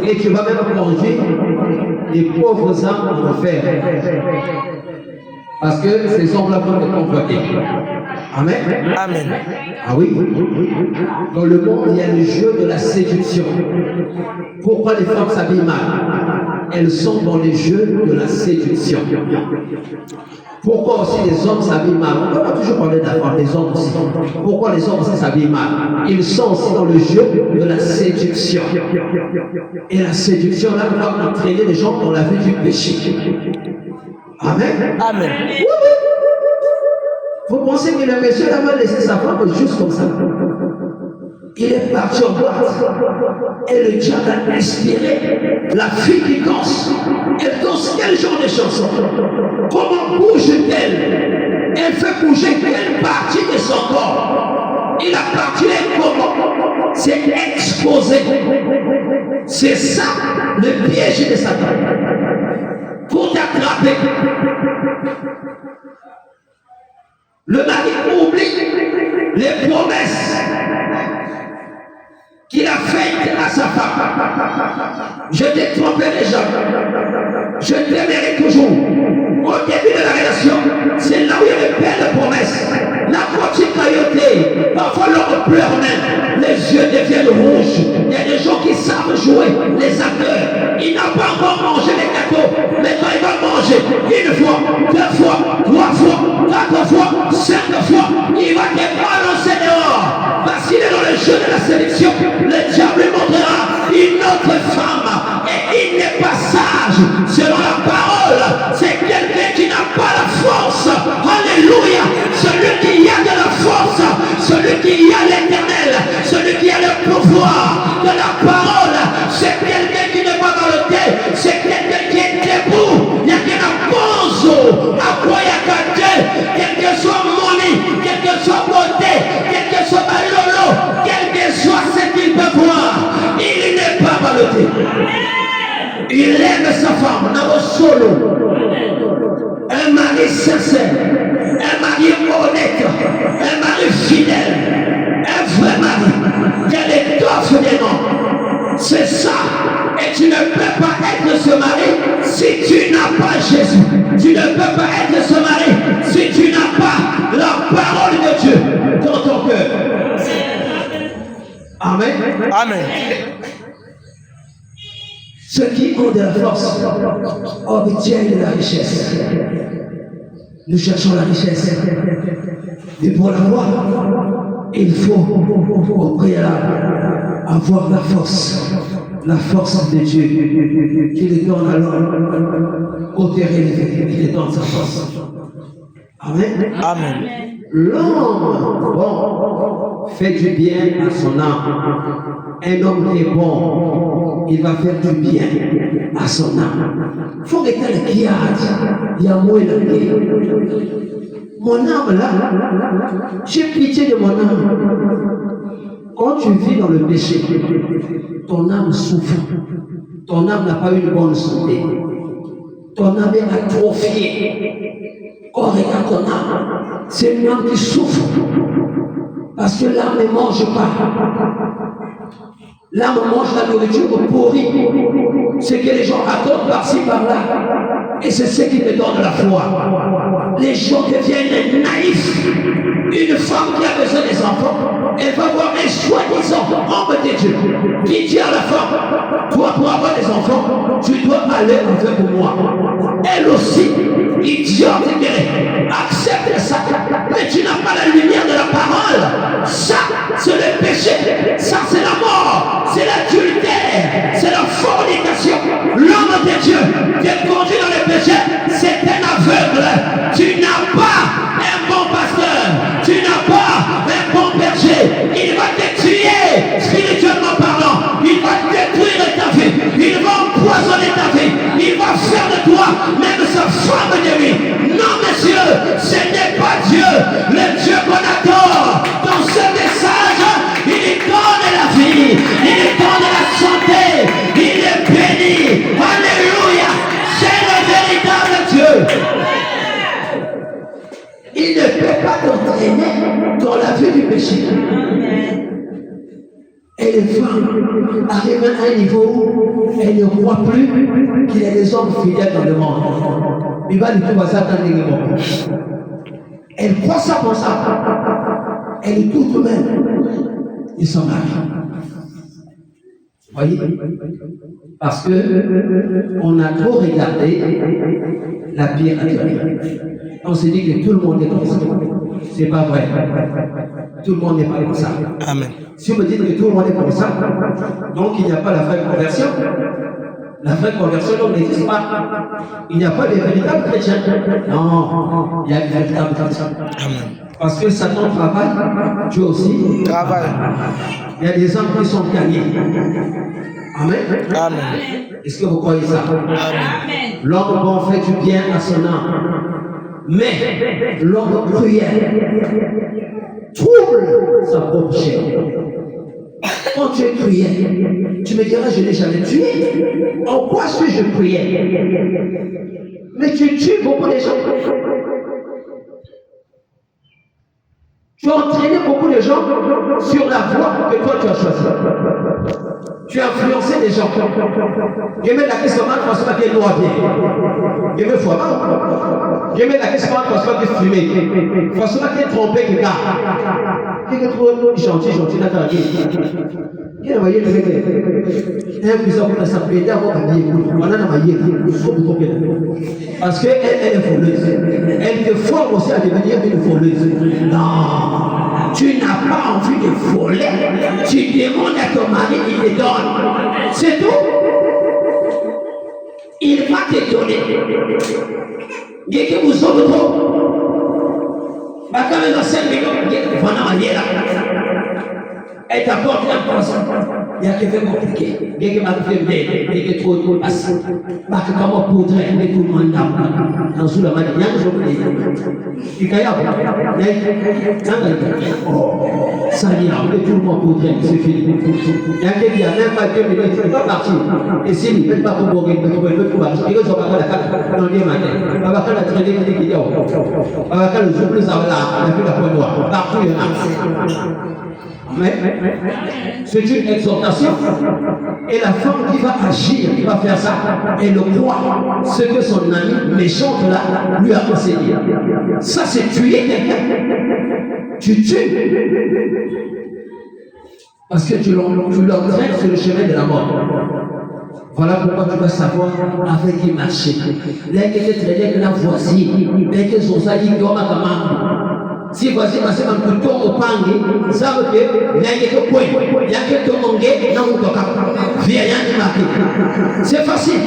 [SPEAKER 1] et tu vas même conduire les pauvres âmes en enfer. Parce que ces hommes-là vont te convoiter. Amen.
[SPEAKER 2] Amen.
[SPEAKER 1] Ah oui. Dans le monde, il y a le jeu de la séduction. Pourquoi les femmes s'habillent mal? Elles sont dans les jeux de la séduction. Pourquoi aussi les hommes s'habillent mal? On va toujours parler d'abord des hommes aussi. Pourquoi les hommes aussi s'habillent mal? Ils sont aussi dans le jeu de la séduction. Et la séduction là va entraîner les gens dans la vie du péché. Amen.
[SPEAKER 2] Amen.
[SPEAKER 1] Vous pensez que le monsieur va laisser sa femme juste comme ça? Il est parti en boîte. Et le diable a inspiré la fille qui danse. Elle danse quel genre de chanson? Comment bouge-t-elle? Elle fait bouger quelle partie de son corps? Il a parti comment? C'est exposé. C'est ça le piège de Satan. Pour t'attraper. Le mari oublie les promesses qu'il a faites à sa femme. Je t'ai trompé déjà. Je t'aimerai toujours. Au début de la relation, c'est là où il y a de belles promesses. La petite cailloté, parfois l'homme pleure même. Les yeux deviennent rouges. Il y a des gens qui savent jouer, les acteurs. Il n'a pas encore mangé les gâteaux, mais quand il va manger une fois, deux fois, trois fois, quatre fois, cinq fois, il va te balancer dehors. Parce qu'il est dans le jeu de la sélection. Le diable lui montrera une autre femme. Et il n'est pas sage. Selon la parole, c'est quelqu'un qui n'a pas la force. Alléluia. Celui qui a de la force, celui qui a l'éternel, celui qui a le pouvoir de la parole, c'est quelqu'un qui n'est pas dans le thé, c'est quelqu'un qui est debout. Il y a quelqu'un à bonzo, à quoi il y a qu'à Dieu, quel que soit money, quel que soit beauté, quel que soit malolo, quel que soit ce qu'il peut voir, il n'est pas ballotté. Il aime sa femme, n'a solo. Un mari sincère, un mari honnête, un mari fidèle, un vrai mari, qui a l'étoffe des noms. C'est ça. Et tu ne peux pas être ce mari si tu n'as pas Jésus. Tu ne peux pas être ce mari si tu n'as pas la parole de Dieu dans ton cœur. Amen.
[SPEAKER 2] Amen.
[SPEAKER 1] Ceux qui ont de la force obtiennent de la richesse. Nous cherchons la richesse. Mais pour l'avoir, il faut au préalable avoir la force de Dieu qui le donne à l'homme au terrain élevé, il le donne sa force. Amen.
[SPEAKER 2] Amen.
[SPEAKER 1] L'homme bon fait du bien à son âme. Un homme qui est bon, il va faire du bien à son âme. Il faut que quelqu'un qui a moins de Mon âme là, j'ai pitié de mon âme. Quand tu vis dans le péché, ton âme souffre. Ton âme n'a pas une bonne santé. Ton âme est atrophiée. Oh, regarde ton âme. C'est une âme qui souffre. Parce que l'âme ne mange pas. L'âme mange la nourriture pourrie. Ce que les gens racontent par-ci, par-là. Et c'est ce qui te donne la foi. Les gens deviennent naïfs. Une femme qui a besoin des enfants, elle va voir un soi-disant homme de Dieu qui dit à la femme, toi pour avoir des enfants, tu dois aller avec moi. Elle aussi, idiote qu'elle est, accepte ça. Mais tu n'as pas la lumière de la parole. Ça, c'est le péché. Ça, c'est la mort. C'est l'adultère. C'est la fornication. L'homme de Dieu qui est conduit dans le péché, c'est un aveugle. Tu n'as pas un bon pasteur. Tu n'as pas un bon berger. Il va te tuer, spirituellement parlant. Il va détruire ta vie. Il va empoisonner ta vie. Il va faire de toi même sa femme de lui. Non, messieurs, ce n'est pas Dieu. Le Dieu qu'on adore. Dans ce message, il donne la vie. Il donne la santé. Il est béni. Alléluia. C'est le véritable Dieu. Il ne peut pas t'entraîner dans la vie du péché. Et les femmes arrivent à un niveau où elles ne croient plus qu'il y a des hommes fidèles dans le monde. Il va du tout à ça dans les moments. Elles croient ça pour ça. Elles tout même. Ils s'en marient. Voyez? Parce que on a trop regardé la piraterie. On s'est dit que tout le monde est comme ça. C'est pas vrai. Tout le monde n'est pas comme ça.
[SPEAKER 2] Amen.
[SPEAKER 1] Si vous me dites que tout le monde est comme ça, donc il n'y a pas la vraie conversion. La vraie conversion donc n'existe pas. Il n'y a pas de véritable chrétien. Non, il y a des véritables chrétiens.
[SPEAKER 2] Amen.
[SPEAKER 1] Parce que Satan travaille, Dieu aussi
[SPEAKER 2] Travail.
[SPEAKER 1] Il y a des hommes qui sont gagnés. Amen.
[SPEAKER 2] Amen.
[SPEAKER 1] Est-ce que vous croyez ça?
[SPEAKER 2] Amen.
[SPEAKER 1] L'homme bon fait du bien à son âme. Mais l'homme cruel trouble sa propre chair. Quand tu es cruel, tu me diras, je n'ai jamais tué. En quoi suis-je cruel? Mais tu tues beaucoup de gens. Tu as entraîné beaucoup de gens sur la voie que toi tu as choisie. Tu as influencé des gens. Je mets la question parce que tu es noir. Je mets foi. Je mets la question parce que tu es fumé. Parce que tu es trompé quelqu'un. Quelqu'un trop gentil, d'accord. Il y a un moyen de faire. Un puissant pour s'appeler d'avoir un billet. On a un moyen. Parce qu'elle est voleuse. Elle te forme aussi à devenir une voleuse. Non. Tu n'as pas envie de voler. Tu demandes à ton mari, il te donne. C'est tout. Il va te donner. Dès que vous êtes trop. Quand même dans 5 minutes, il là. Elle t'apporte la poisson. Il y a quelque chose de compliqué. Il y a quelque chose de basse. Comment poudrer avec tout le monde dans sous la main. Il y a un jour il y a ça y est, tout le monde poudrer, c'est fini. Il y a quelqu'un qui a même pas 2 minutes, il ne peut pas partir. Et s'il ne peut pas pour mourir, il ne peut pas partir. Il ne peut pas la carte dans les mains. Il va faire la traînée qui dit il va faire le jour plus à la vue de la pointe noire. Partout il y en a. Mais c'est une exhortation. Et la femme qui va agir, qui va faire ça, elle croit ce que son ami méchante là lui a enseigné. Ça, c'est tuer quelqu'un. Tu tues. Parce que tu l'entraînes sur le chemin de la mort. Voilà pourquoi tu dois savoir avec qui marcher. Là, il était traîné que la voisine, mais que son sali doit ma si voici passé un couteau au pangue, ça veut dire qu'il y a quelque point, il y a quelque chose non c'est facile.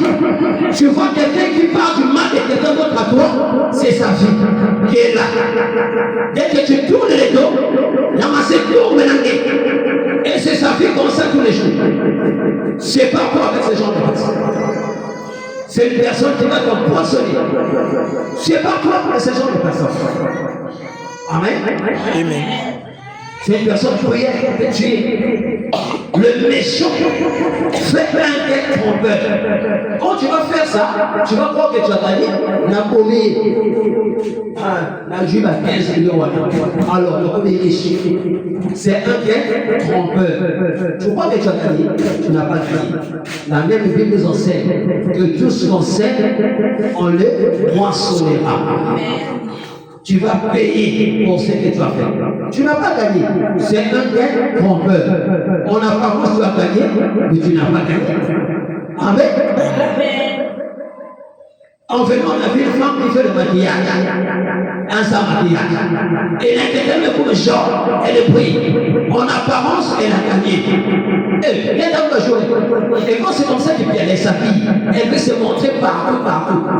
[SPEAKER 1] Tu vois quelqu'un qui parle du mal de quelqu'un d'autre à toi, c'est sa vie qui est là. Dès que tu tournes les dos, il y a un tour et c'est sa vie comme ça tous les jours. C'est pas toi avec ces gens de personnes. C'est une personne qui va t'empoisonner. C'est pas toi avec ces gens de personnes. Amen.
[SPEAKER 3] Amen.
[SPEAKER 1] C'est une personne prière que tu es. Le méchant fait un quel trompeur. Quand tu vas faire ça, tu vas croire que tu as gagné. La commis, la juive à 15 millions. Alors, le premier riche, c'est un quel trompeur. Tu crois que tu as gagné, tu n'as pas gagné. La même Bible nous enseigne que tout ce qu'on sait, on le moissonnera. Tu vas payer pour ce que tu as fait. Tu n'as pas gagné. C'est un gain trompeur. On n'a pas vu que tu as gagné, mais tu n'as pas gagné. Amen. En venant, on a vu une femme qui fait le maquillage. Un sans maquillage. Et l'inquiétude pour le genre, elle est prise. En apparence, elle a gagné. Et dans le jour, et quand c'est comme ça qu'elle s'habille, elle veut se montrer partout.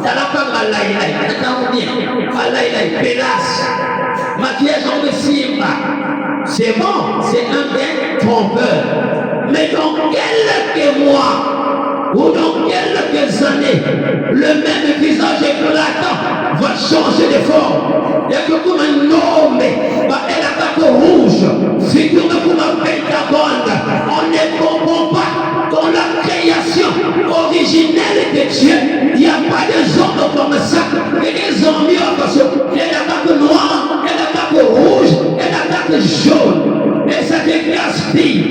[SPEAKER 1] T'as la femme à l'aïe, à l'aïe, pélasse, maquillage en décime. C'est bon, c'est un gain trompeur. Mais dans quelques mois, ou dans quelques années, le même visage éclatant va changer de forme. Il y a que comme un homme, elle a pas que rouge, figure comme un pentagone. On ne comprend pas dans la création originelle de Dieu, il n'y a pas des hommes comme ça, et des hommes parce qu'elle n'a pas que noir, elle n'a pas que rouge, elle n'a pas que jaune. Et ça te gaspille.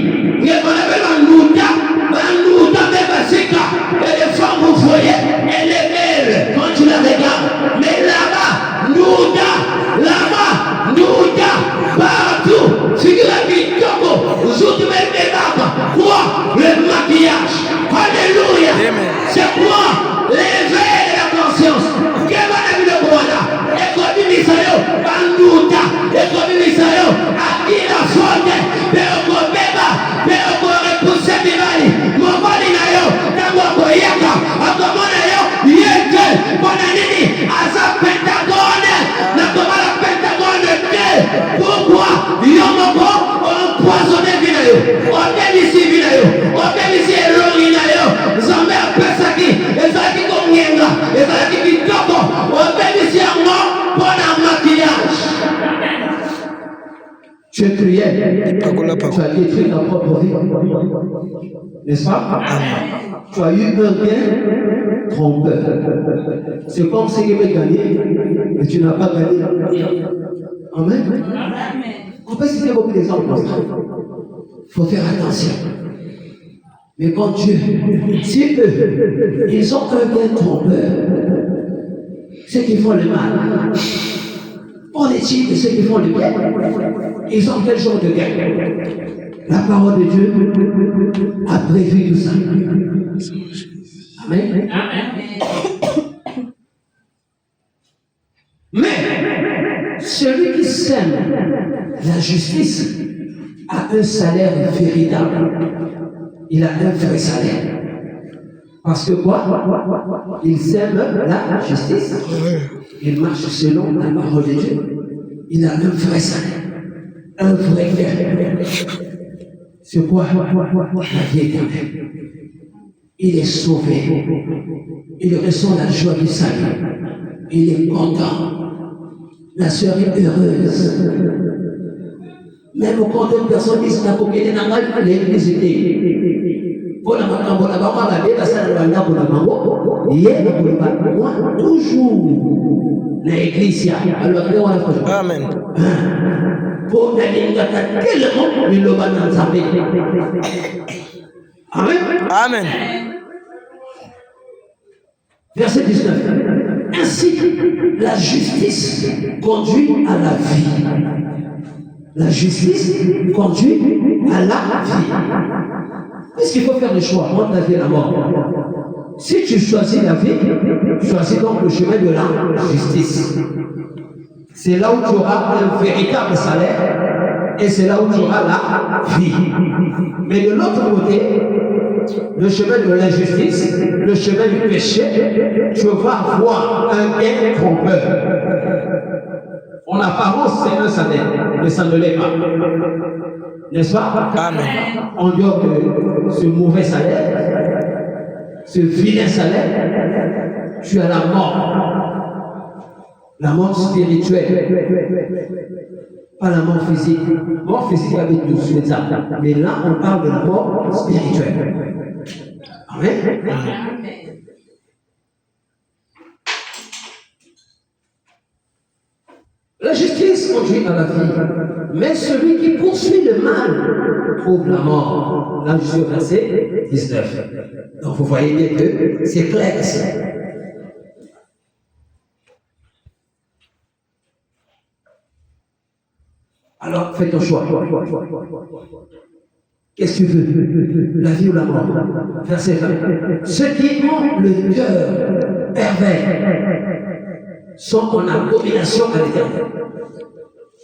[SPEAKER 1] Et on avait l'anouda même Zika. Et les femmes, vous voyez, elle est belle quand tu la regardes. Mais là-bas, Nouda, partout, figure à Bitoko, vous autres même des babes. Quoi? Le maquillage. Alléluia. C'est quoi? L'éveil de la conscience. Quel va la vie de Rwanda? Et comme il dit ça, Nouda, et comme il dit ça, à qui la faute? Péoko Beba, Péoko repoussé Bibali, Mobali Nayo, Tamoko Yaka, Akomona Yo, Yeke, Bonanini, Asa Pentagone, Nakomala Pentagone, pourquoi Yomoko, empoisonné Vinayo, Obélissi Vinayo, Obélissi Elonginayo, Zambé Pesaki, Ezaki Kongenga, Ezaki Kitoko, Obélissi Amo, pour un maquillage. Tu es prière, tu as détruit ta propre vie, n'est-ce pas? Tu as eu un gain trompeur. C'est comme si tu avais gagné, mais tu n'as pas gagné. Amen. On peut citer beaucoup d'exemples comme ça. Il faut faire attention. Mais quand Dieu, si eux, ils ont un gain trompeur, ceux qui font le mal, on est-il de ceux qui font le bien? Ils ont quel genre de gain? La parole de Dieu a prévu tout ça. Amen. Mais celui qui sème la justice a un salaire véritable. Il a un vrai salaire. Parce que quoi? Il sème la justice. Il marche selon la parole de Dieu. Il a un vrai salaire. Un vrai gain. C'est quoi? La vie éternelle. Il est sauvé. Il ressent la joie du salut. Il est content. La sœur est heureuse. Même quand une personne dit que l'église toujours l'église.
[SPEAKER 3] Amen.
[SPEAKER 1] Pour Amen.
[SPEAKER 3] Amen.
[SPEAKER 1] Verset 19. Ainsi, la justice conduit à la vie. La justice conduit à la vie. Puisqu'il faut faire le choix entre la vie et la mort. Si tu choisis la vie, choisis donc le chemin de la justice. C'est là où tu auras un véritable salaire et c'est là où tu auras la vie. Mais de l'autre côté, le chemin de l'injustice, le chemin du péché, tu vas avoir un gain trompeur. En apparence, c'est un salaire, mais ça ne l'est pas. N'est-ce pas?
[SPEAKER 3] Amen.
[SPEAKER 1] En dehors de ce mauvais salaire, ce vilain salaire, tu as la mort spirituelle. Pas la mort physique. Mort physique avec nous, c'est ça. Mais là, on parle de la mort spirituelle. Amen. La justice conduit à la vie, mais celui qui poursuit le mal trouve la mort. Là, je suis au verset 19. Donc, vous voyez bien que c'est clair ici. Alors, fais ton choix. Qu'est-ce que tu veux? La vie ou la mort? Verset 20. Ceux qui ont le cœur pervers sont en abomination à l'Éternel.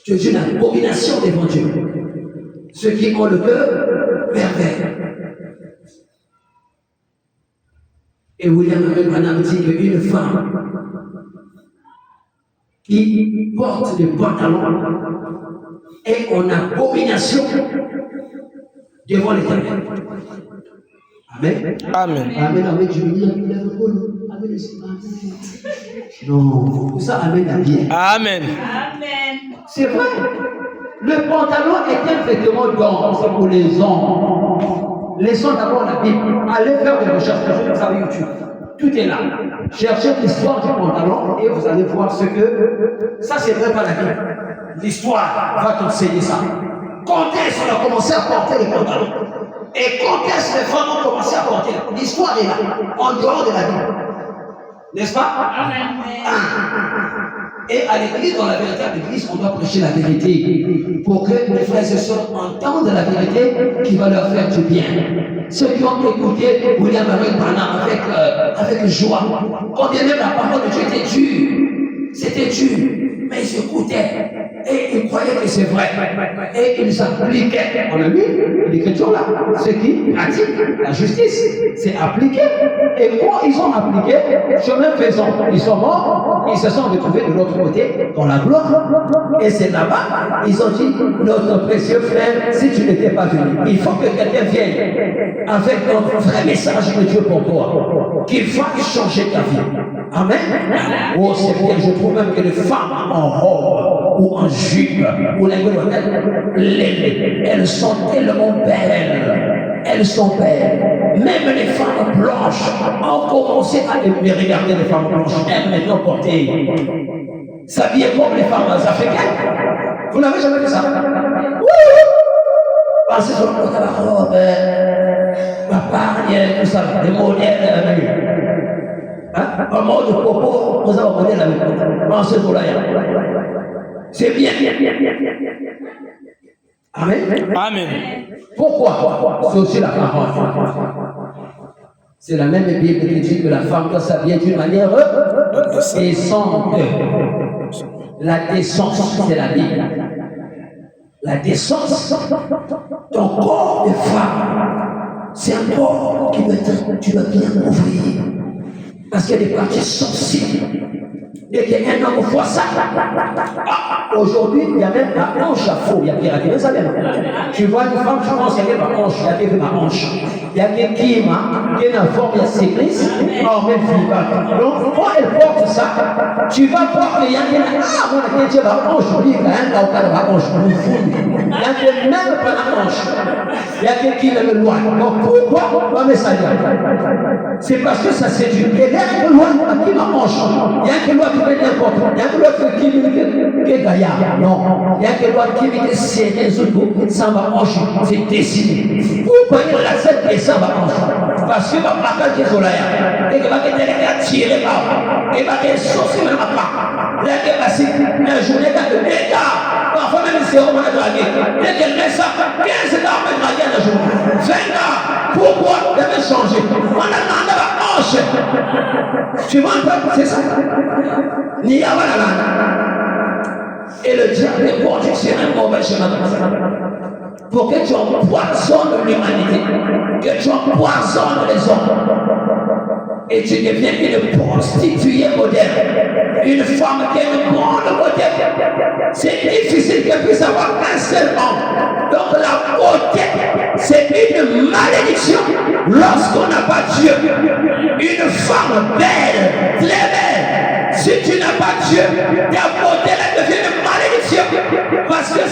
[SPEAKER 1] Tu es une abomination devant Dieu. Ceux qui ont le cœur pervers. Et William Branham dit qu'une femme qui porte des pantalons est en abomination devant l'Éternel. Amen.
[SPEAKER 3] Amen.
[SPEAKER 1] Amen. Amen. Je veux dire, Amen. Non, tout ça, Amen à bien.
[SPEAKER 3] Amen.
[SPEAKER 2] Amen.
[SPEAKER 1] C'est vrai. Le pantalon est un vêtement dense pour les hommes. Laissons d'abord la Bible. Allez faire des recherches. Vous savez YouTube. Tout est là. Cherchez l'histoire du pantalon et vous allez voir ce que. Ça, c'est vrai par la Bible. L'histoire va t'enseigner ça. Quand est-ce qu'on a commencé à porter les pantalons? Et quand est-ce que les femmes ont commencé à porter? L'histoire est là, en dehors de la Bible. N'est-ce pas?
[SPEAKER 2] Amen.
[SPEAKER 1] Et à l'église, dans la véritable église, on doit prêcher la vérité pour que les frères et sœurs entendent la vérité qui va leur faire du bien. Ceux qui ont écouté William Branham avec joie, combien même la parole de Dieu était dure, c'était dur, mais ils écoutaient et ils croyaient que c'est vrai et ils appliquaient. On a mis l'écriture là, ceux qui pratiquent la justice, c'est appliqué. Et quand ils ont appliqué, chemin faisant, ils sont morts, ils se sont retrouvés de l'autre côté dans la gloire. Et c'est là-bas, ils ont dit, notre précieux frère, si tu n'étais pas venu, il faut que quelqu'un vienne avec un vrai message de Dieu pour toi, qu'il fasse changer ta vie. Amen. Oh, c'est bien, je trouve même que les femmes en robe ou en jupe ou elles sont tellement belles. Elles sont belles. Même les femmes blanches ont commencé à aimer regarder les femmes blanches. Elles maintenant porter, s'habiller comme les femmes africaines. Vous n'avez jamais vu ça? Oui. Passez sur le côté de la robe, ma pagne, tout ça, les modèles. En mode de propos, nous avons modèle avec nous. En ce jour-là, c'est bien. Amen.
[SPEAKER 3] Amen.
[SPEAKER 1] Pourquoi? C'est aussi la parole. C'est la même Bible qui dit que la femme doit s'habiller d'une manière décente. La décence, c'est la Bible. La décence, ton corps de femme, c'est un corps qui tu dois bien ouvrir. Parce qu'il y a des parties sensibles. Dès qu'un homme voit ça, aujourd'hui, il y a même la hanche à faux. Il y a pire à dire, tu vois une femme, je pense qu'il y a ma hanche, il y a des ma hanche. Il y a quelqu'un qui est une forme, il y a cycliste, en même temps. Donc, quand elle porte ça, tu vas voir qu'il y a quelqu'un, moi, qui est ma hanche, lui, il y a un cas de ma hanche, il y a même pas la hanche. Il y a quelqu'un qui est le loin. Donc, pourquoi? Non, mais ça vient. C'est parce que ça séduit. Et derrière le loin, qui ma hanche, il y a un loi qui fait n'importe quoi. Il y a un loi qui est gaillard. Non. Il y a un loi qui est serré, ça va hanche. C'est dessiné. Pourquoi il a cette et ça va hanche? Parce que ma macaque est solaire. Et que ma macaque est tirée par. Et ma macaque est saucée même pas. Là, il est passé. La journée de l'État. Parfois même, c'est au moins dragué. Dès qu'elle met ça, 15 ans, elle dragué la journée. 20 ans. Pourquoi? Elle avait changé. On a demandé à la hanche. Tu vois un peu, c'est ça. Ni avant la langue. Et le diable est bon, c'est un mauvais chemin. Pour que tu empoisonnes l'humanité, que tu empoisonnes les hommes. Et tu deviens une prostituée moderne. Une femme qui est une grande moderne. C'est difficile qu'elle puisse avoir un seul homme. Donc la beauté, c'est une malédiction lorsqu'on n'a pas Dieu. Une femme belle, très belle. Si tu n'as pas Dieu, ta beauté elle devient une malédiction. Parce que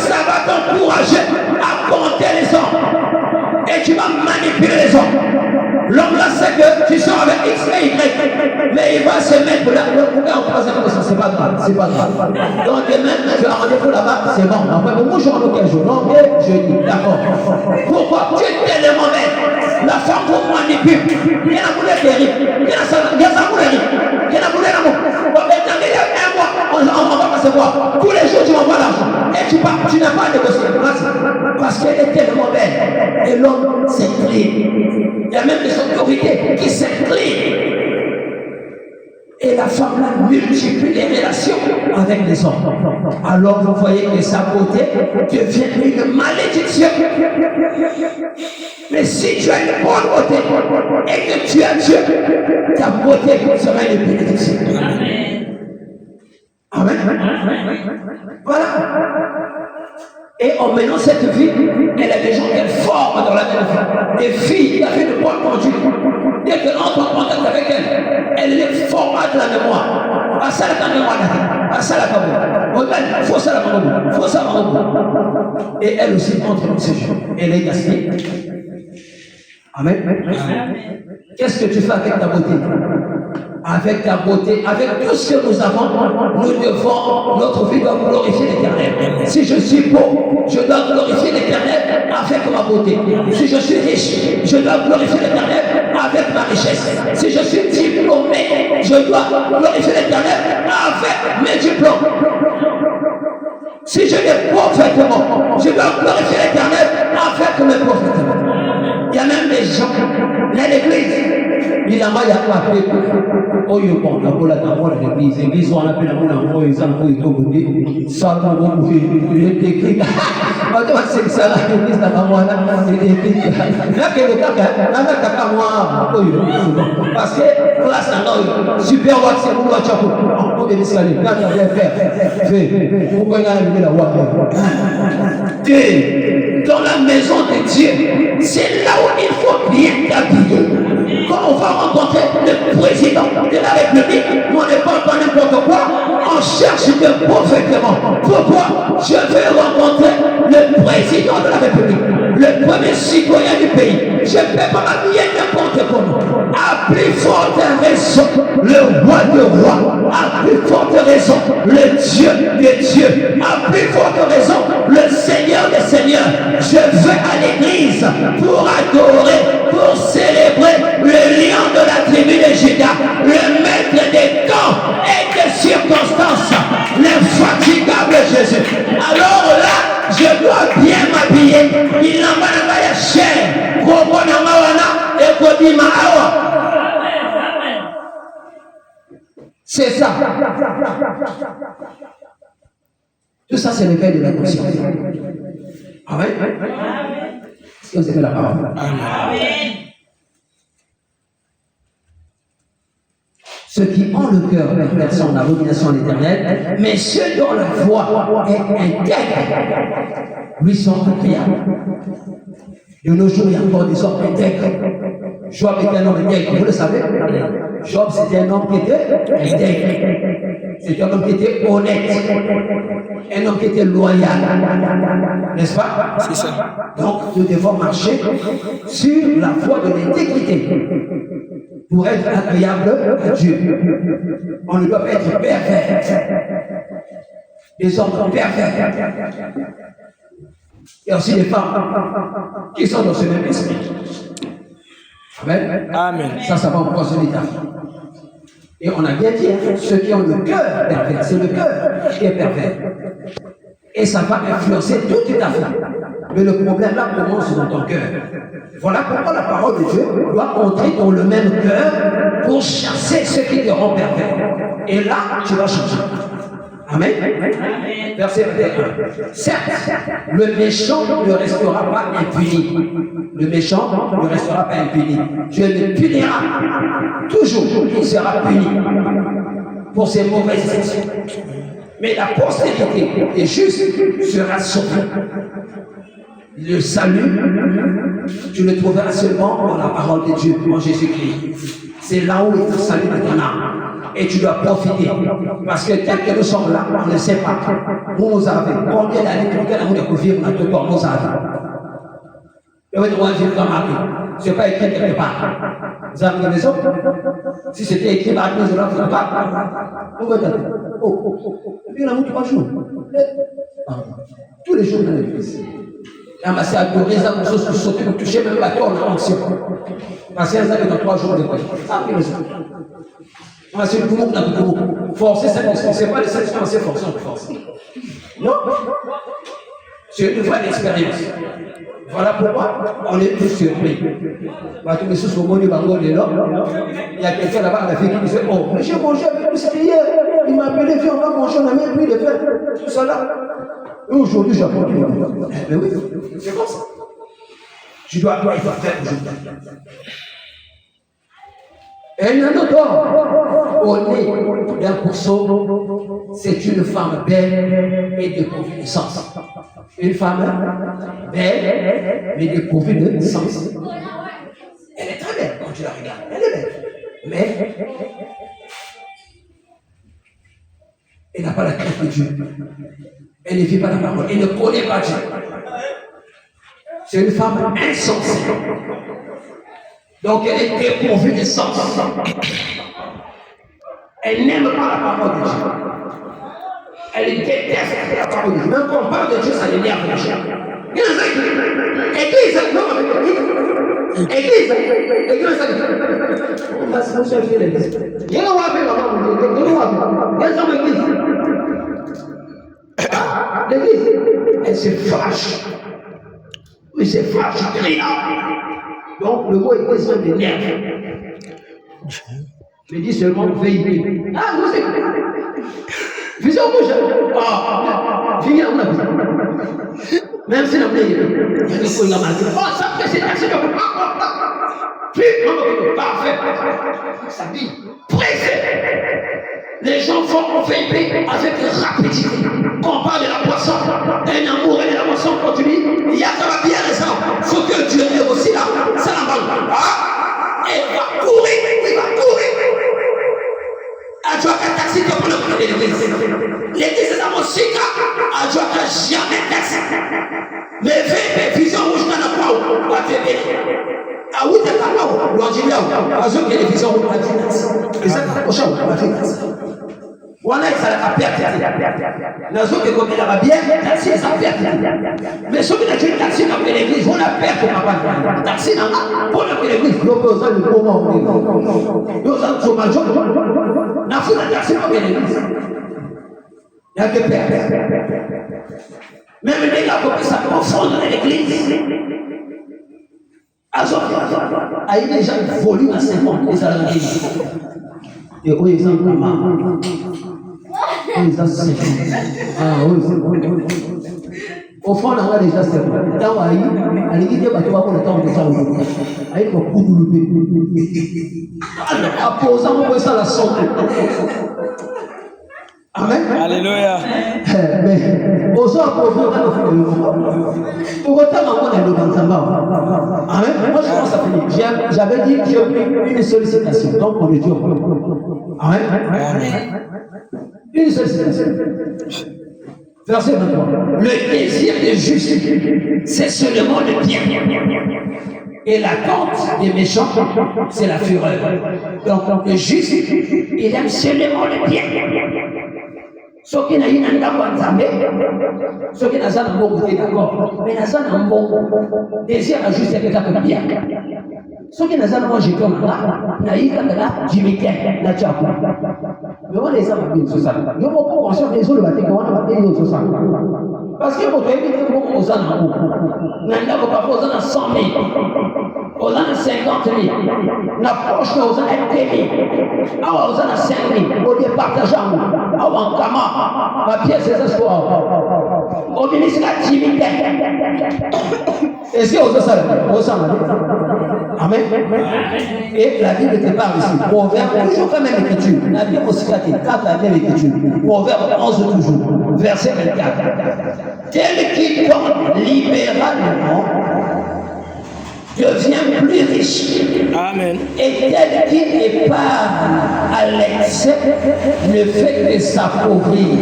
[SPEAKER 1] c'est pas grave, c'est pas grave. Donc demain, tu as rendez-vous là-bas, c'est bon. Après, moi, je rentre aucun jour. Donc, je dis, d'accord. Pourquoi? Tu es tellement belle. La femme pour moi n'est plus. Il y a la boule qui arrive. Il y a la boule qui arrive. Il y a la boule d'amour. Un mois, on va pas se voir. Tous les jours, tu m'envoies l'argent. Et tu n'as pas à négocier. Parce qu'elle est tellement belle. Et l'homme s'incline. Il y a même des autorités qui s'inclinent. Et la femme là multiplie les relations avec les hommes. Alors vous voyez que sa beauté devient une malédiction. Mais si tu as une bonne beauté et que tu as Dieu, ta beauté sera une bénédiction. Amen. Voilà. Et en menant cette vie, elle a des gens qu'elle forme dans la même vie. Des filles qui avaient de bonnes conduites. Dès qu'elle entre en contact avec elle les format de la mémoire. À ça la mémoire, à ça la cabou. Il faut ça la cabou. Faut ça la cabou. Et elle aussi entre dans ces jeux. Elle est gaspillée. Amen. Qu'est-ce que tu fais avec ta beauté? Avec ta beauté, avec tout ce que nous avons, nous devons, notre vie doit glorifier l'Éternel. Si je suis beau, je dois glorifier l'Éternel avec ma beauté. Si je suis riche, je dois glorifier l'Éternel avec ma richesse. Si je suis diplômé, je dois glorifier l'Éternel avec mes diplômes. Si je l'ai prophètement, je dois glorifier l'Éternel avec mes prophètements. Il y a même des gens, dans l'église, il y a appelé Oyo bon, la bola dans l'église, l'église on appelle la bola en ils ont eu tout le seulement bon, il décrit. C'est ça là, l'église là, moi là, il décrit. Là que le cas, là que moi, parce que classe là, super watch, c'est pour watch on peut escalier. Là tu vas faire, fais, pourquoi il a mis la voix? Dans la maison de Dieu, c'est là où il faut bien t'habiller. Quand on va rencontrer le président de la République, on ne parle pas n'importe quoi, on cherche de beaux vêtements. Pourquoi? Je veux rencontrer le président de la République, le premier citoyen du pays. Je ne peux pas m'habiller n'importe comment. À plus forte raison, le roi de rois. À plus forte raison, le Dieu de Dieu. À plus forte raison, le Seigneur des seigneurs. Je vais à l'église pour adorer, pour célébrer le lion de la tribu de Juda, le maître des temps et des circonstances, l'infatigable Jésus. Alors là, je dois bien m'habiller. Il n'en va pas cher. C'est ça. Tout ça, c'est le fait de la conscience. Amen. Est-ce que vous avez la parole? Amen. Ceux qui ont le cœur pervers sont l'abomination à l'Éternel, mais ceux dont la voix est intègre lui sont agréables. De nos jours, il y a encore des hommes intègres. Job était un homme intègre, vous le savez. Job, c'était un homme qui était intègre. C'était un homme qui était honnête. Un homme qui était loyal. N'est-ce pas?
[SPEAKER 3] C'est ça.
[SPEAKER 1] Donc, nous devons marcher sur la voie de l'intégrité pour être agréable à Dieu. On ne doit pas être pervers. Les hommes pervers. Il y a aussi des femmes qui sont dans ce même esprit. Amen.
[SPEAKER 3] Amen.
[SPEAKER 1] Ça va encore se dire. Et on a bien dit, ceux qui ont le cœur pervers, c'est le cœur qui est pervers. Et ça va influencer toute ta vie. Mais le problème là commence dans ton cœur. Voilà pourquoi la parole de Dieu doit entrer dans le même cœur pour chasser ceux qui te rendent pervers. Et là, tu vas changer. Amen. Verset 21. Certes, le méchant ne restera pas impuni. Le méchant ne restera pas impuni. Dieu le punira. Toujours, il sera puni pour ses mauvaises actions. Mais la postérité des justes sera sauvée. Le salut, tu le trouveras seulement dans la parole de Dieu, en Jésus-Christ. C'est là où il te salue de ton âme. Et tu dois profiter. Parce que tel que nous sommes là, on ne sait pas. Vous nous avez. Combien d'années, combien d'amour de vivre dans tout corps, nous avons.
[SPEAKER 4] Il va dire, ouais, j'ai dans ma vie. Ce n'est pas écrit quelque part. Vous avez raison? Si c'était écrit par nous, on ne ferait pas. On va dire, et puis il y en a 3 jours. Tous les jours dans l'église. Il m'a adoré, ça me chose pour sauter, pour toucher même la corde en action. Parce qu'il y a dans 3 jours de voyage. Ça, c'est raison. C'est le groupe dans le groupe. Forcer, c'est pas les sections, c'est forcer, on peut forcer. Non. C'est une vraie expérience. Voilà pourquoi on est tous surpris. Parce que sous au monde du Bango de l'homme, il y a quelqu'un là-bas, la fille qui disait, oh, mais j'ai mangé avec lui, c'était hier. Il m'a appelé, viens, on va manger, on a même pris de faire tout ça là. Et aujourd'hui, j'apprends. Mais oui, c'est comme ça. Tu dois faire aujourd'hui. Et il y en a d'autres. On est d'1%. C'est une femme belle et dépourvue de sens. Une femme belle mais dépourvue de sens. Elle est très belle quand tu la regardes. Elle est belle. Mais elle n'a pas la crainte de Dieu. Elle ne vit pas la parole. Elle ne connaît pas Dieu. C'est une femme insensée. Donc elle est dépourvue de sens. Elle n'aime pas la parole de Dieu. Elle déteste la parole de Dieu. Même quand on parle de Dieu, ça l'énerve les gens. Église, non, église, on va se chercher l'église. Il y a un wabé là-bas, l'église, elle se fâche. Oui, c'est fâche, donc le mot église me l'énerve. Je dis seulement veiller. Ah, vous savez. Vision rouge. Ah, viens, on a vu. Même si on a vu, il y a des choses qui ont mal. Oh, ça fait c'est assez de parfait. Ça dit, pressé. Les gens vont vaper avec rapidité. Quand on parle de la boisson, un amour et de la boisson continue, il y a de la bière et ça. Il faut que Dieu ait aussi là. Ça la balle. Ah, elle va courir, il va courir. Adjoint un taxi comme le coup de l'église. L'église c'est un monsika. Adjoint un jamais taxi. Mais fais vision rouge dans la poule. Pas de bébé. Ah oui, t'es pas là. L'ordinaire. Adjoint que les visions rouges dans la taxi. Et ça, au champ, on va faire taxi. Voilà, ça a perdu. La zone qui commet la bière, taxi, ça a perdu. Mais ceux qui ont tué le taxi dans l'église, on a perdu. Le taxi, pour l'église, nous avons un moment. Nous avons un chômage. Nous avons un taxi dans l'église. Il y a que perdre. Même les gars, comme ça, confondre dans l'église. Ah, il y a déjà un volume à 50, les Aladdin. Et oui, ils ont pris maman. Ils ont séché. Ah oui, au fond, on a déjà séché. Dans la vie, à l'église, tu vas voir le temps de ça. Il faut couper. En posant, on peut ça la santé. Amen.
[SPEAKER 3] Alléluia.
[SPEAKER 4] Mais, au sort, pour autant, on est le Amen. Moi, je pense à finir. J'avais dit que j'ai pris une sollicitation. Donc, on est Dieu. Amen. Une sollicitation. Verset 23. Le désir des justes, c'est seulement le bien. Et l'attente des méchants, c'est la fureur. Donc, le juste, il aime seulement le bien. Ceux qui n'ont pas de ceux qui n'ont pas de bon côté d'accord, mais n'ont pas de bon désir à juste quelqu'un de bien. Ceux qui n'ont pas de bon j'ai comme là, n'ont pas de là, j'y mets la tchapou. Mais on les a pas bien sur ça. Nous avons conscience des autres bâtiments, on a pas bien sur ça. Parce que vous avez dit que vous avez un beaucoup. Nous n'avons pas besoin de 100 000. Aux années 50 000, l'approche aux années 1 000, aux années 5 000, au départageant, en Kama, ma pièce des espoirs, au ministère de l'activité. Est-ce que vous savez? Amen. Et la Bible te parle ici. Proverbe, toujours la même écriture. La Bible aussi, 4 la même écriture. Proverbe 11 toujours, verset 24. Tel qui porte libéralement devient plus riche.
[SPEAKER 3] Amen.
[SPEAKER 4] Et tel qui épargne à l'excès ne fait que s'appauvrir.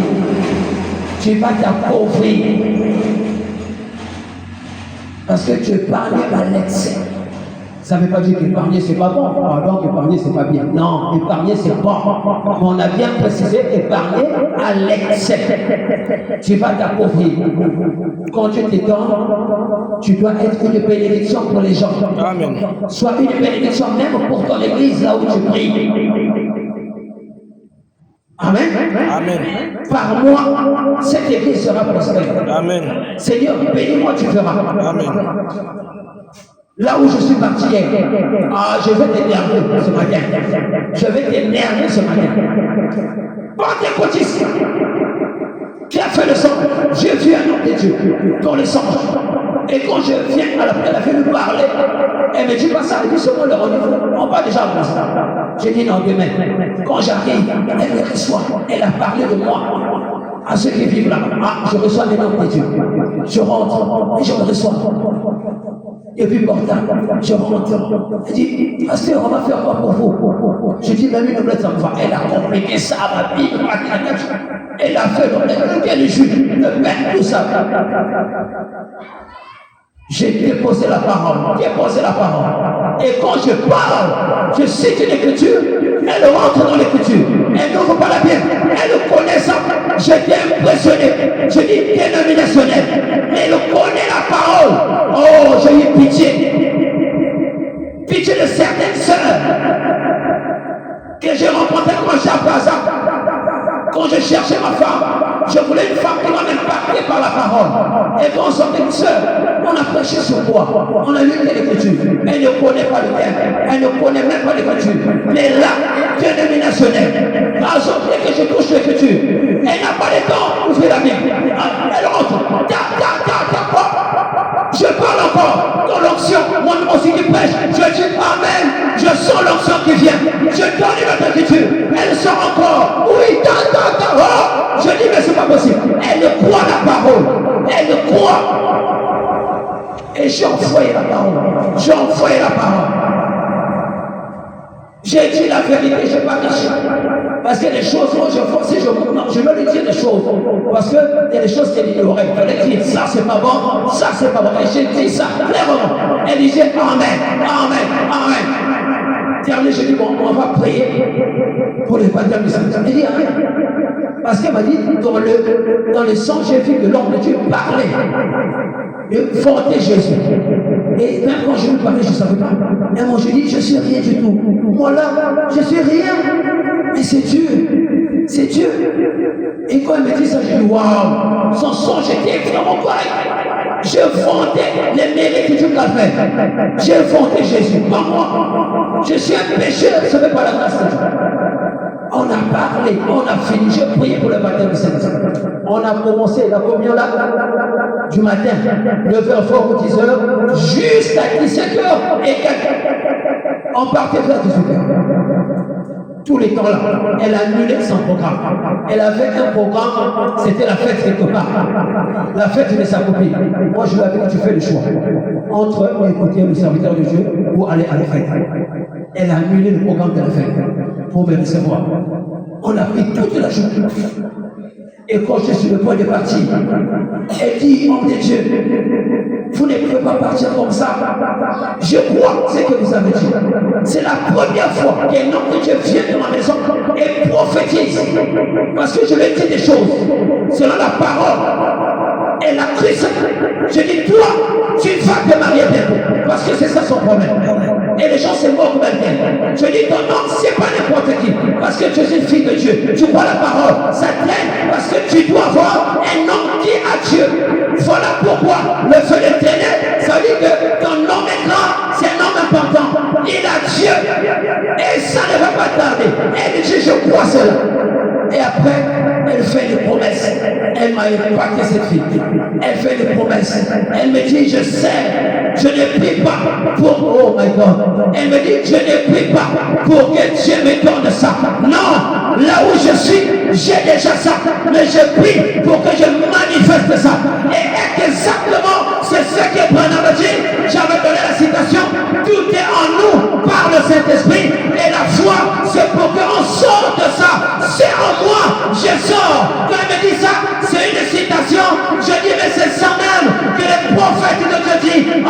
[SPEAKER 4] Tu vas t'appauvrir. Parce que tu épargnes à l'excès. Ça ne veut pas dire qu'épargner c'est pas bon. Donc épargner c'est pas bien. Non, épargner c'est bon. Mais on a bien précisé épargner à l'excès. Tu vas t'appauvrir. Quand tu t'étends, tu dois être une bénédiction pour les gens.
[SPEAKER 3] Amen.
[SPEAKER 4] Sois une bénédiction même pour ton église là où tu pries. Amen.
[SPEAKER 3] Amen.
[SPEAKER 4] Par moi, cette église sera prospère.
[SPEAKER 3] Amen.
[SPEAKER 4] Seigneur, bénis-moi, tu feras.
[SPEAKER 3] Amen.
[SPEAKER 4] Là où je suis parti hier, je vais t'énerver ce matin. Je vais t'énerver ce matin. Pentecôtiste, qui a fait le sang. J'ai vu un homme de Dieu dans le sang. Et quand je viens à la prière, elle a fait lui parler. Elle me dit pas ça, elle dit seulement le renouveau. On va déjà voir ça. J'ai dit non, demain. Quand j'arrive, elle me reçoit. Elle a parlé de moi à ceux qui vivent là. Je reçois les noms de Dieu. Je rentre et je me reçois. Et puis portable, je rentre. Elle dit, pasteur, on va faire quoi pour vous? Je dis, même une omelette, ça me va. Elle a compliqué ça à ma vie. Elle a fait l'omelette, quel jus, le pain, tout ça. J'ai déposé la parole. Et quand je parle, je cite une écriture, elle rentre dans l'écriture. Elle n'ouvre pas la Bible, elle connaît ça. J'étais impressionné. Je dis dénominationnel, mais elle connaît la parole. Oh, j'ai eu pitié. Pitié de certaines sœurs que j'ai rencontrées quand j'étais à Plaza. Quand je cherchais ma femme, je voulais une femme qui va m'impacter par la parole. Et quand on sortait une sœur, on a prêché sur quoi? On a lu l'écriture. Elle ne connaît pas le terme. Elle ne connaît même pas l'écriture. Mais là, dénominationnelle. Par exemple, dès que je touche l'écriture, elle n'a pas le temps d'ouvrir la Bible. Elle rentre. Je parle encore dans l'onction. Moi aussi qui prêche, je dis Amen. Je sens l'onction qui vient. Je donne une autre écriture. Elle sort encore. Oui, oh. Je dis mais c'est pas possible. Elle croit la parole. Elle croit. Et j'ai envoyé la parole. J'ai dit la vérité, je n'ai pas caché. Parce que les choses, moi je force, je veux lui dire des choses. Parce qu'il y a des choses qu'elle ignorait. Il fallait dire ça c'est pas bon, ça c'est pas bon. Et j'ai dit ça clairement. Elle disait Amen. Terminé, j'ai dit bon, on va prier pour les baptêmes du Saint-Esprit. Elle dit Amen. Parce qu'elle m'a dit dans le sang, j'ai vu que l'homme de Dieu parlait. De fonder Jésus. Et même quand je lui parlais, je ne savais pas. Et moi, je dis, je ne suis rien du tout. Moi là, je ne suis rien. Mais c'est Dieu. C'est Dieu. Et quand elle me dit ça, je dis, waouh, son son, j'étais vraiment correct. Je fondais les mérites que Dieu a fait. J'ai fondé Jésus. Pas moi. Je suis un pécheur, je ne savais pas la grâce de Dieu. On a parlé, on a fini, j'ai prié pour le baptême du Saint-Esprit. On a commencé la communion là, du matin, 9h fort ou 10h, jusqu'à 17h et quelques. On partait vers 18h. Tous les temps là, elle a annulé son programme. Elle avait un programme, c'était la fête quelque part. La fête de sa copine. Moi je lui avais dit, tu fais le choix. Entre écouter le serviteur de Dieu ou aller à la fête. Elle a annulé le programme de la fête pour me recevoir. On a pris toute la journée. Et quand je suis sur le point de partir, elle dit, homme de Dieu, vous ne pouvez pas partir comme ça. Je crois ce que vous avez dit. C'est la première fois qu'un homme de Dieu vient dans ma maison et prophétise. Parce que je lui ai dit des choses selon la parole. Elle a cru ça. Je dis, toi, tu vas te marier bientôt. Parce que c'est ça son problème. Et les gens se moquent maintenant. Je dis, ton nom, c'est pas n'importe qui. Parce que tu es une fille de Dieu. Tu vois la parole. Ça traîne parce que tu dois avoir un homme qui a Dieu. Voilà pourquoi le feu de ténèbres, ça veut dire que ton homme est grand, c'est un homme important. Il a Dieu. Et ça ne va pas tarder. Elle dit, je crois cela. Et après, elle fait des promesses. Elle m'a impacté cette fille. Elle fait des promesses. Elle me dit, je sais, je ne prie pas pour... Oh my God. Elle me dit, je ne prie pas pour que Dieu me donne ça. Non, là où je suis, j'ai déjà ça. Mais je prie pour que je manifeste ça. Et exactement, c'est ce que Branham a dit. J'avais donné la citation. Tout est en nous par le Saint-Esprit. Et la foi, c'est pour qu'on sorte de ça. C'est en moi, je sors. Quand elle me dit ça, c'est une citation. Je dis, mais c'est ça même que les prophètes de Dieu disent.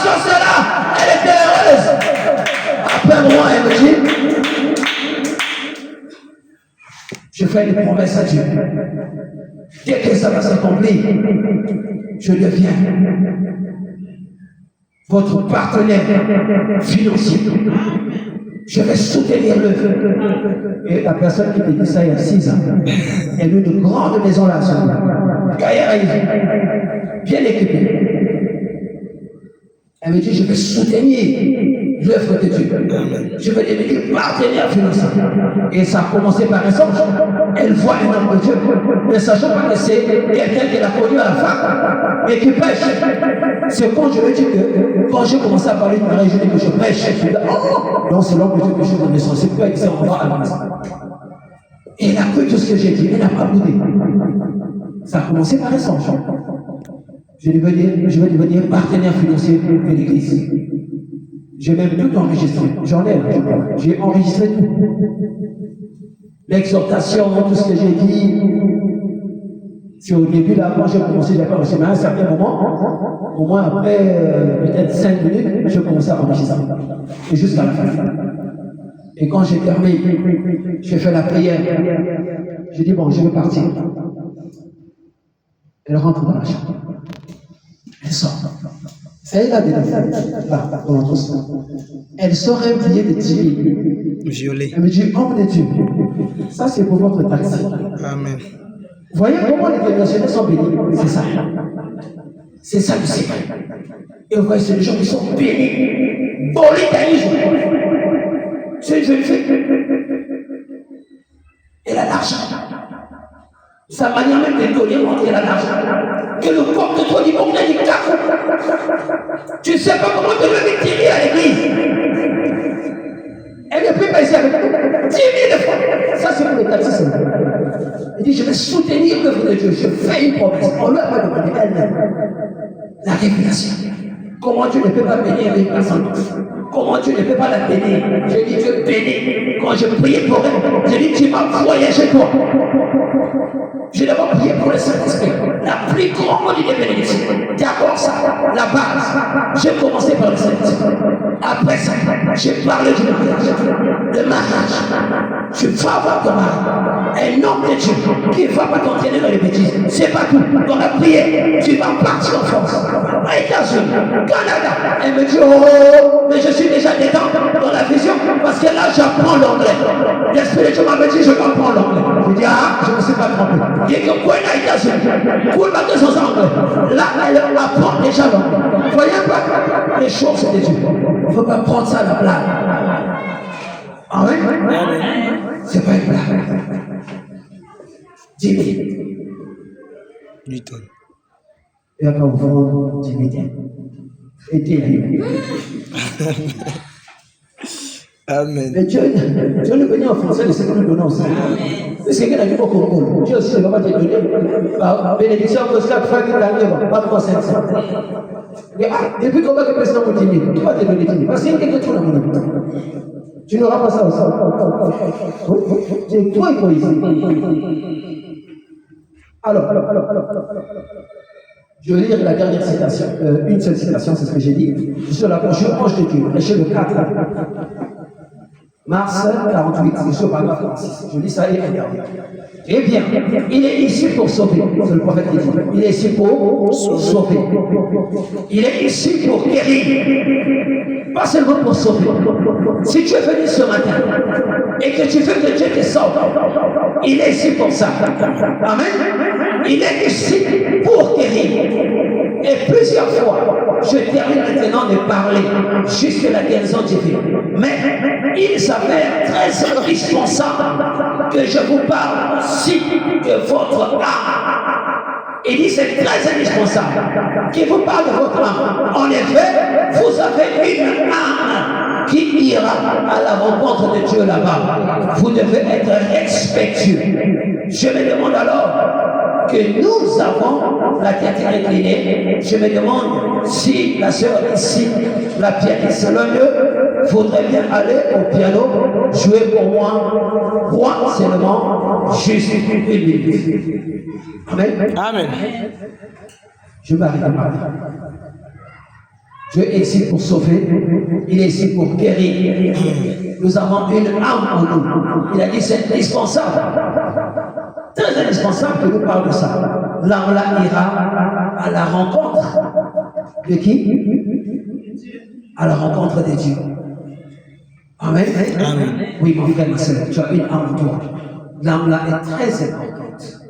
[SPEAKER 4] sur cela, elle était heureuse. Après un moment, elle me dit, je fais une promesse à Dieu. Dès que ça va s'accomplir, je deviens votre partenaire financier. Je vais soutenir l'œuvre. Et la personne qui me dit ça il y a 6 ans, elle a eu une grande maison là. Bien équipée. Elle me dit, je vais soutenir l'œuvre de Dieu. Je vais devenir partenaire financier. Et ça a commencé par un songe. Elle voit un homme de Dieu, ne sachant pas que c'est quelqu'un qu'elle a connu à la fac, mais qui prêche. C'est quand je lui dis que, quand j'ai commencé à parler de mariage, je dis que je prêche. Je dis, oh, non, c'est l'homme de Dieu que je suis naissance. C'est pas que c'est en bas à la maison. Et elle a cru tout ce que j'ai dit, elle n'a pas boudé. Ça a commencé par un songe. Je vais devenir partenaire financier de l'église. J'ai même tout enregistré. J'en ai, j'ai enregistré tout. L'exhortation, tout ce que j'ai dit. C'est au début, là, quand j'ai commencé, j'ai pas reçu, mais à un certain moment, au moins après peut-être 5 minutes, je commençais à enregistrer. Et jusqu'à la fin. Et quand j'ai terminé, j'ai fait la prière. J'ai dit, bon, je vais partir. Elle rentre dans la chambre. Elle sort. Elle a des là, dans l'entrepôt. Elle sort un billet de 10 000.
[SPEAKER 3] Violet.
[SPEAKER 4] Elle me dit, homme de Dieu, ça c'est pour votre taxi.
[SPEAKER 3] Amen.
[SPEAKER 4] Vous voyez comment les démissionnés sont bénis? C'est ça. C'est ça le secret. Et vous voyez, c'est les gens qui sont bénis. Polythéisme. C'est une jeune fille. Elle a l'argent. Sa manière même de donner, elle a l'argent. Que le corps de toi dit, bon, il a dit, tu ne sais pas comment te lever tirer à l'église. Elle ne peut pas essayer avec 10 000 fois. Ça, c'est pour les taxistes. Elle dit, je vais soutenir l'œuvre de Dieu. Je fais une promesse. On ne lui a pas demandé elle-même. La révélation. Comment Dieu ne peut pas bénir les personnes? Comment Dieu ne peut pas la bénir? J'ai dit, Dieu bénis. Quand je priais pour elle, j'ai dit, tu m'as voyagé toi. J'ai d'abord prié pour le Saint-Esprit, la plus grande des bénédictions. D'abord ça, la base. J'ai commencé par le Saint-Esprit. Après ça, j'ai parlé du mariage. Le mariage. Tu vas avoir ton mari. Un homme de Dieu qui ne va pas t'entraîner dans les bêtises. C'est pas tout. Dans la prière, tu vas partir en France. À États-Unis, Canada. Elle me dit, oh, mais je suis déjà dedans dans la vision parce que là, j'apprends l'anglais. L'Esprit de Dieu m'avait dit, je vais apprendre l'anglais. Je dis, ah, je ne me suis pas trompé. Il dit que quoi, il a États-Unis. Pour le matin sans anglais. Là, elle apprend déjà l'anglais. Vous voyez pas les choses de Dieu. Il ne faut pas prendre ça à la blague. Amen. C'est pas une blague. 10 000.
[SPEAKER 3] Newton.
[SPEAKER 4] Et après, vous vendre 10 000. Et t'es
[SPEAKER 3] Amen.
[SPEAKER 4] mais Dieu ne venait en français de ce que nous donnons aussi. C'est ce qu'il a dit au Congo. Dieu aussi ne va pas te donner. Bénédiction, Oscar, Franck, Daniel, pas 300. Depuis qu'on va que le président vous dit, tu vas te donner 10 000. Parce qu'il y a quelque chose dans mon vie. Tu n'auras pas ça aussi. C'est toi et toi ici. Alors. Je vais lire la dernière citation, une seule citation, c'est ce que j'ai dit. Sur la prochaine proche de Dieu, prêché le 4 mars 48, c'est sur paragraphe 46. Je lis ça et regarde. Eh bien, il est ici pour sauver, c'est le prophète qui dit. Il est ici pour sauver. Il est ici pour guérir. Pas seulement pour sauver. Si tu es venu ce matin et que tu veux que Dieu te sauve, il est ici pour ça. Amen. Il est ici pour guérir. Et plusieurs fois, je termine maintenant de parler jusqu'à la guérison divine. Mais il s'avère très indispensable que je vous parle si de votre âme. Il dit c'est très indispensable qu'il vous parle de votre âme. En effet, vous avez une âme qui ira à la rencontre de Dieu là-bas. Vous devez être respectueux. Je me demande alors que nous avons la tête inclinée. Je me demande si la sœur ici, la pianiste, l'un d'eux faudrait bien aller au piano, jouer pour moi seulement, juste une minute. Amen.
[SPEAKER 3] Amen.
[SPEAKER 4] Je m'arrête à parler. Dieu est ici pour sauver, il est ici pour guérir. Nous avons une âme en nous. Il a dit c'est indispensable, très indispensable que nous parlions de ça. L'âme-là ira à la rencontre de qui? À la rencontre de Dieu. Amen.
[SPEAKER 3] Amen.
[SPEAKER 4] Oui, mon frère, ma soeur, tu as une âme en toi. L'âme-là est très importante.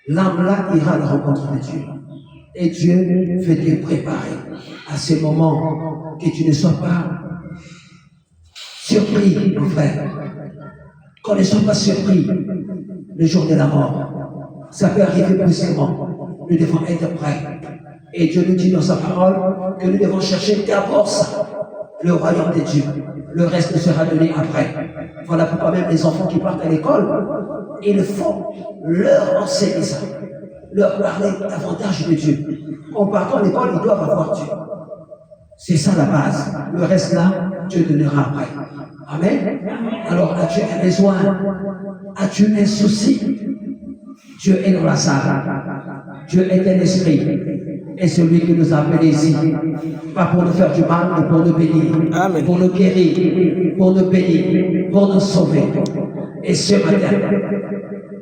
[SPEAKER 4] L'âme-là ira à la rencontre de Dieu. Et Dieu veut te préparer à ce moment, que tu ne sois pas surpris, mon frère. Qu'on ne soit pas surpris le jour de la mort. Ça peut arriver brusquement. Nous devons être prêts. Et Dieu nous dit dans sa parole que nous devons chercher d'abord ça, le royaume de Dieu. Le reste nous sera donné après. Voilà pourquoi même les enfants qui partent à l'école, il faut leur enseigner ça, leur parler davantage de Dieu. En partant à l'école, ils doivent avoir Dieu. C'est ça la base. Le reste là, Dieu donnera après. Amen. Alors, as-tu un besoin? As-tu un souci? Dieu est dans la salle. Dieu est un esprit. Et celui qui nous a appelés ici, pas pour nous faire du mal, mais pour nous bénir,
[SPEAKER 3] Amen.
[SPEAKER 4] pour nous guérir, pour nous bénir, pour nous sauver. Et ce matin,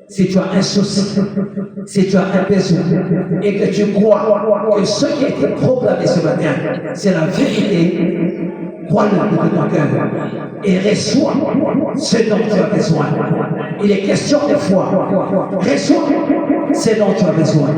[SPEAKER 4] si tu as un souci, si tu as un besoin, et que tu crois que ce qui a été proclamé ce matin, c'est la vérité, crois-le de tout ton cœur et reçois ce dont tu as besoin. Il est question de foi. Reçois ce dont tu as besoin.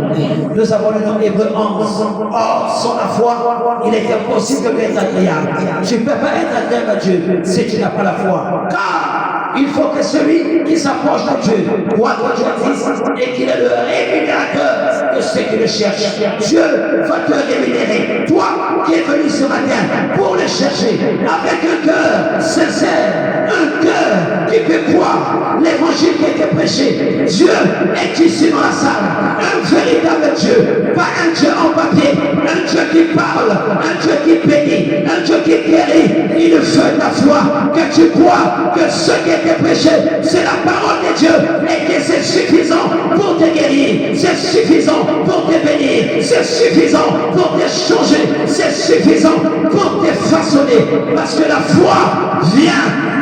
[SPEAKER 4] Nous avons le nom Hébreu 11. Or, sans la foi, il est impossible d'être agréable. Tu ne peux pas être agréable à Dieu si tu n'as pas la foi. Car il faut que celui qui s'approche de Dieu croit que Dieu existe et qu'il est le rémunérateur de ceux qui le cherchent. Dieu va te rémunérer. Toi qui es venu ce matin pour le chercher avec un cœur sincère, un cœur qui peut croire l'évangile qui a été prêché. Dieu est ici dans la salle. Un véritable Dieu, pas un Dieu en papier, un Dieu qui parle, un Dieu qui bénit, un Dieu qui guérit. Il veut ta foi, que tu crois que ce qui a été prêché, c'est la parole de Dieu et que c'est suffisant pour te guérir, c'est suffisant pour te bénir, c'est suffisant pour te changer, c'est suffisant pour te façonner. Parce que la foi vient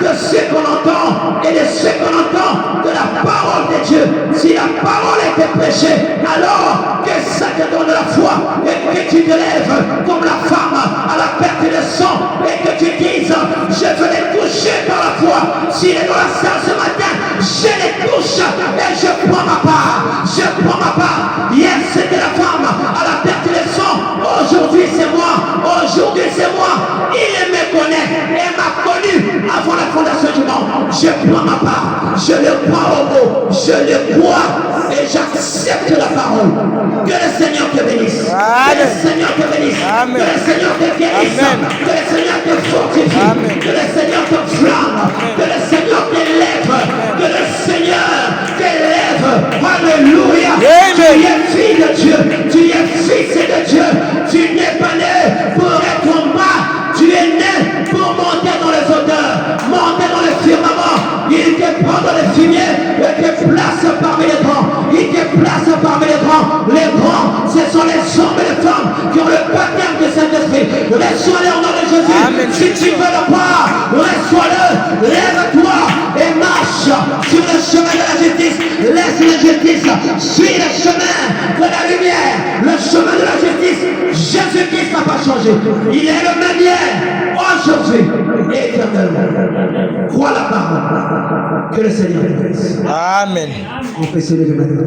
[SPEAKER 4] de ce qu'on entend et de ce qu'on entend de la parole de Dieu. Si la parole était prêchée, alors que ça te donne la foi et que tu te lèves comme la femme à la perte de sang et que tu dises je veux les toucher par la foi. S'il est dans la salle ce matin, je les touche et je prends ma part. Je prends ma part. Hier c'était la femme à la perte de sang. Aujourd'hui c'est moi. Aujourd'hui c'est moi. Il me connaît et m'a connu avant la fondation du monde. Je prends ma part. Je le crois au mot. Je le crois et j'accepte la parole. Que le Seigneur te bénisse. Que le Seigneur te bénisse.
[SPEAKER 3] Amen.
[SPEAKER 4] Que le Seigneur te guérisse.
[SPEAKER 3] Amen.
[SPEAKER 4] Que le Seigneur te fortifie.
[SPEAKER 3] Amen.
[SPEAKER 4] Que le Seigneur te flamme. Que le Seigneur t'élève. Que le Seigneur t'élève. Alléluia.
[SPEAKER 3] Amen.
[SPEAKER 4] Tu es fille de Dieu. Tu es fils de Dieu. Tu n'es pas né pour être en bas. Tu es né pour monter dans les hauteurs. Monter dans les firmaments. Il te prend dans les fumiers et te place parmi les grands. Il te place parmi les grands. Les grands, ce sont les hommes et les femmes qui ont le baptême de Saint-Esprit. Reçois-le au nom de Jésus.
[SPEAKER 3] Amen.
[SPEAKER 4] Si tu veux le croire, reçois-le. Lève-toi et marche sur le chemin de la justice. Laisse l'injustice. Suis le chemin de la lumière. Le chemin de la justice. Jésus-Christ n'a pas changé. Il est le même hier, aujourd'hui et éternellement. Crois la parole. Que le Seigneur te bénisse.
[SPEAKER 3] Amen.
[SPEAKER 4] On peut se lever maintenant.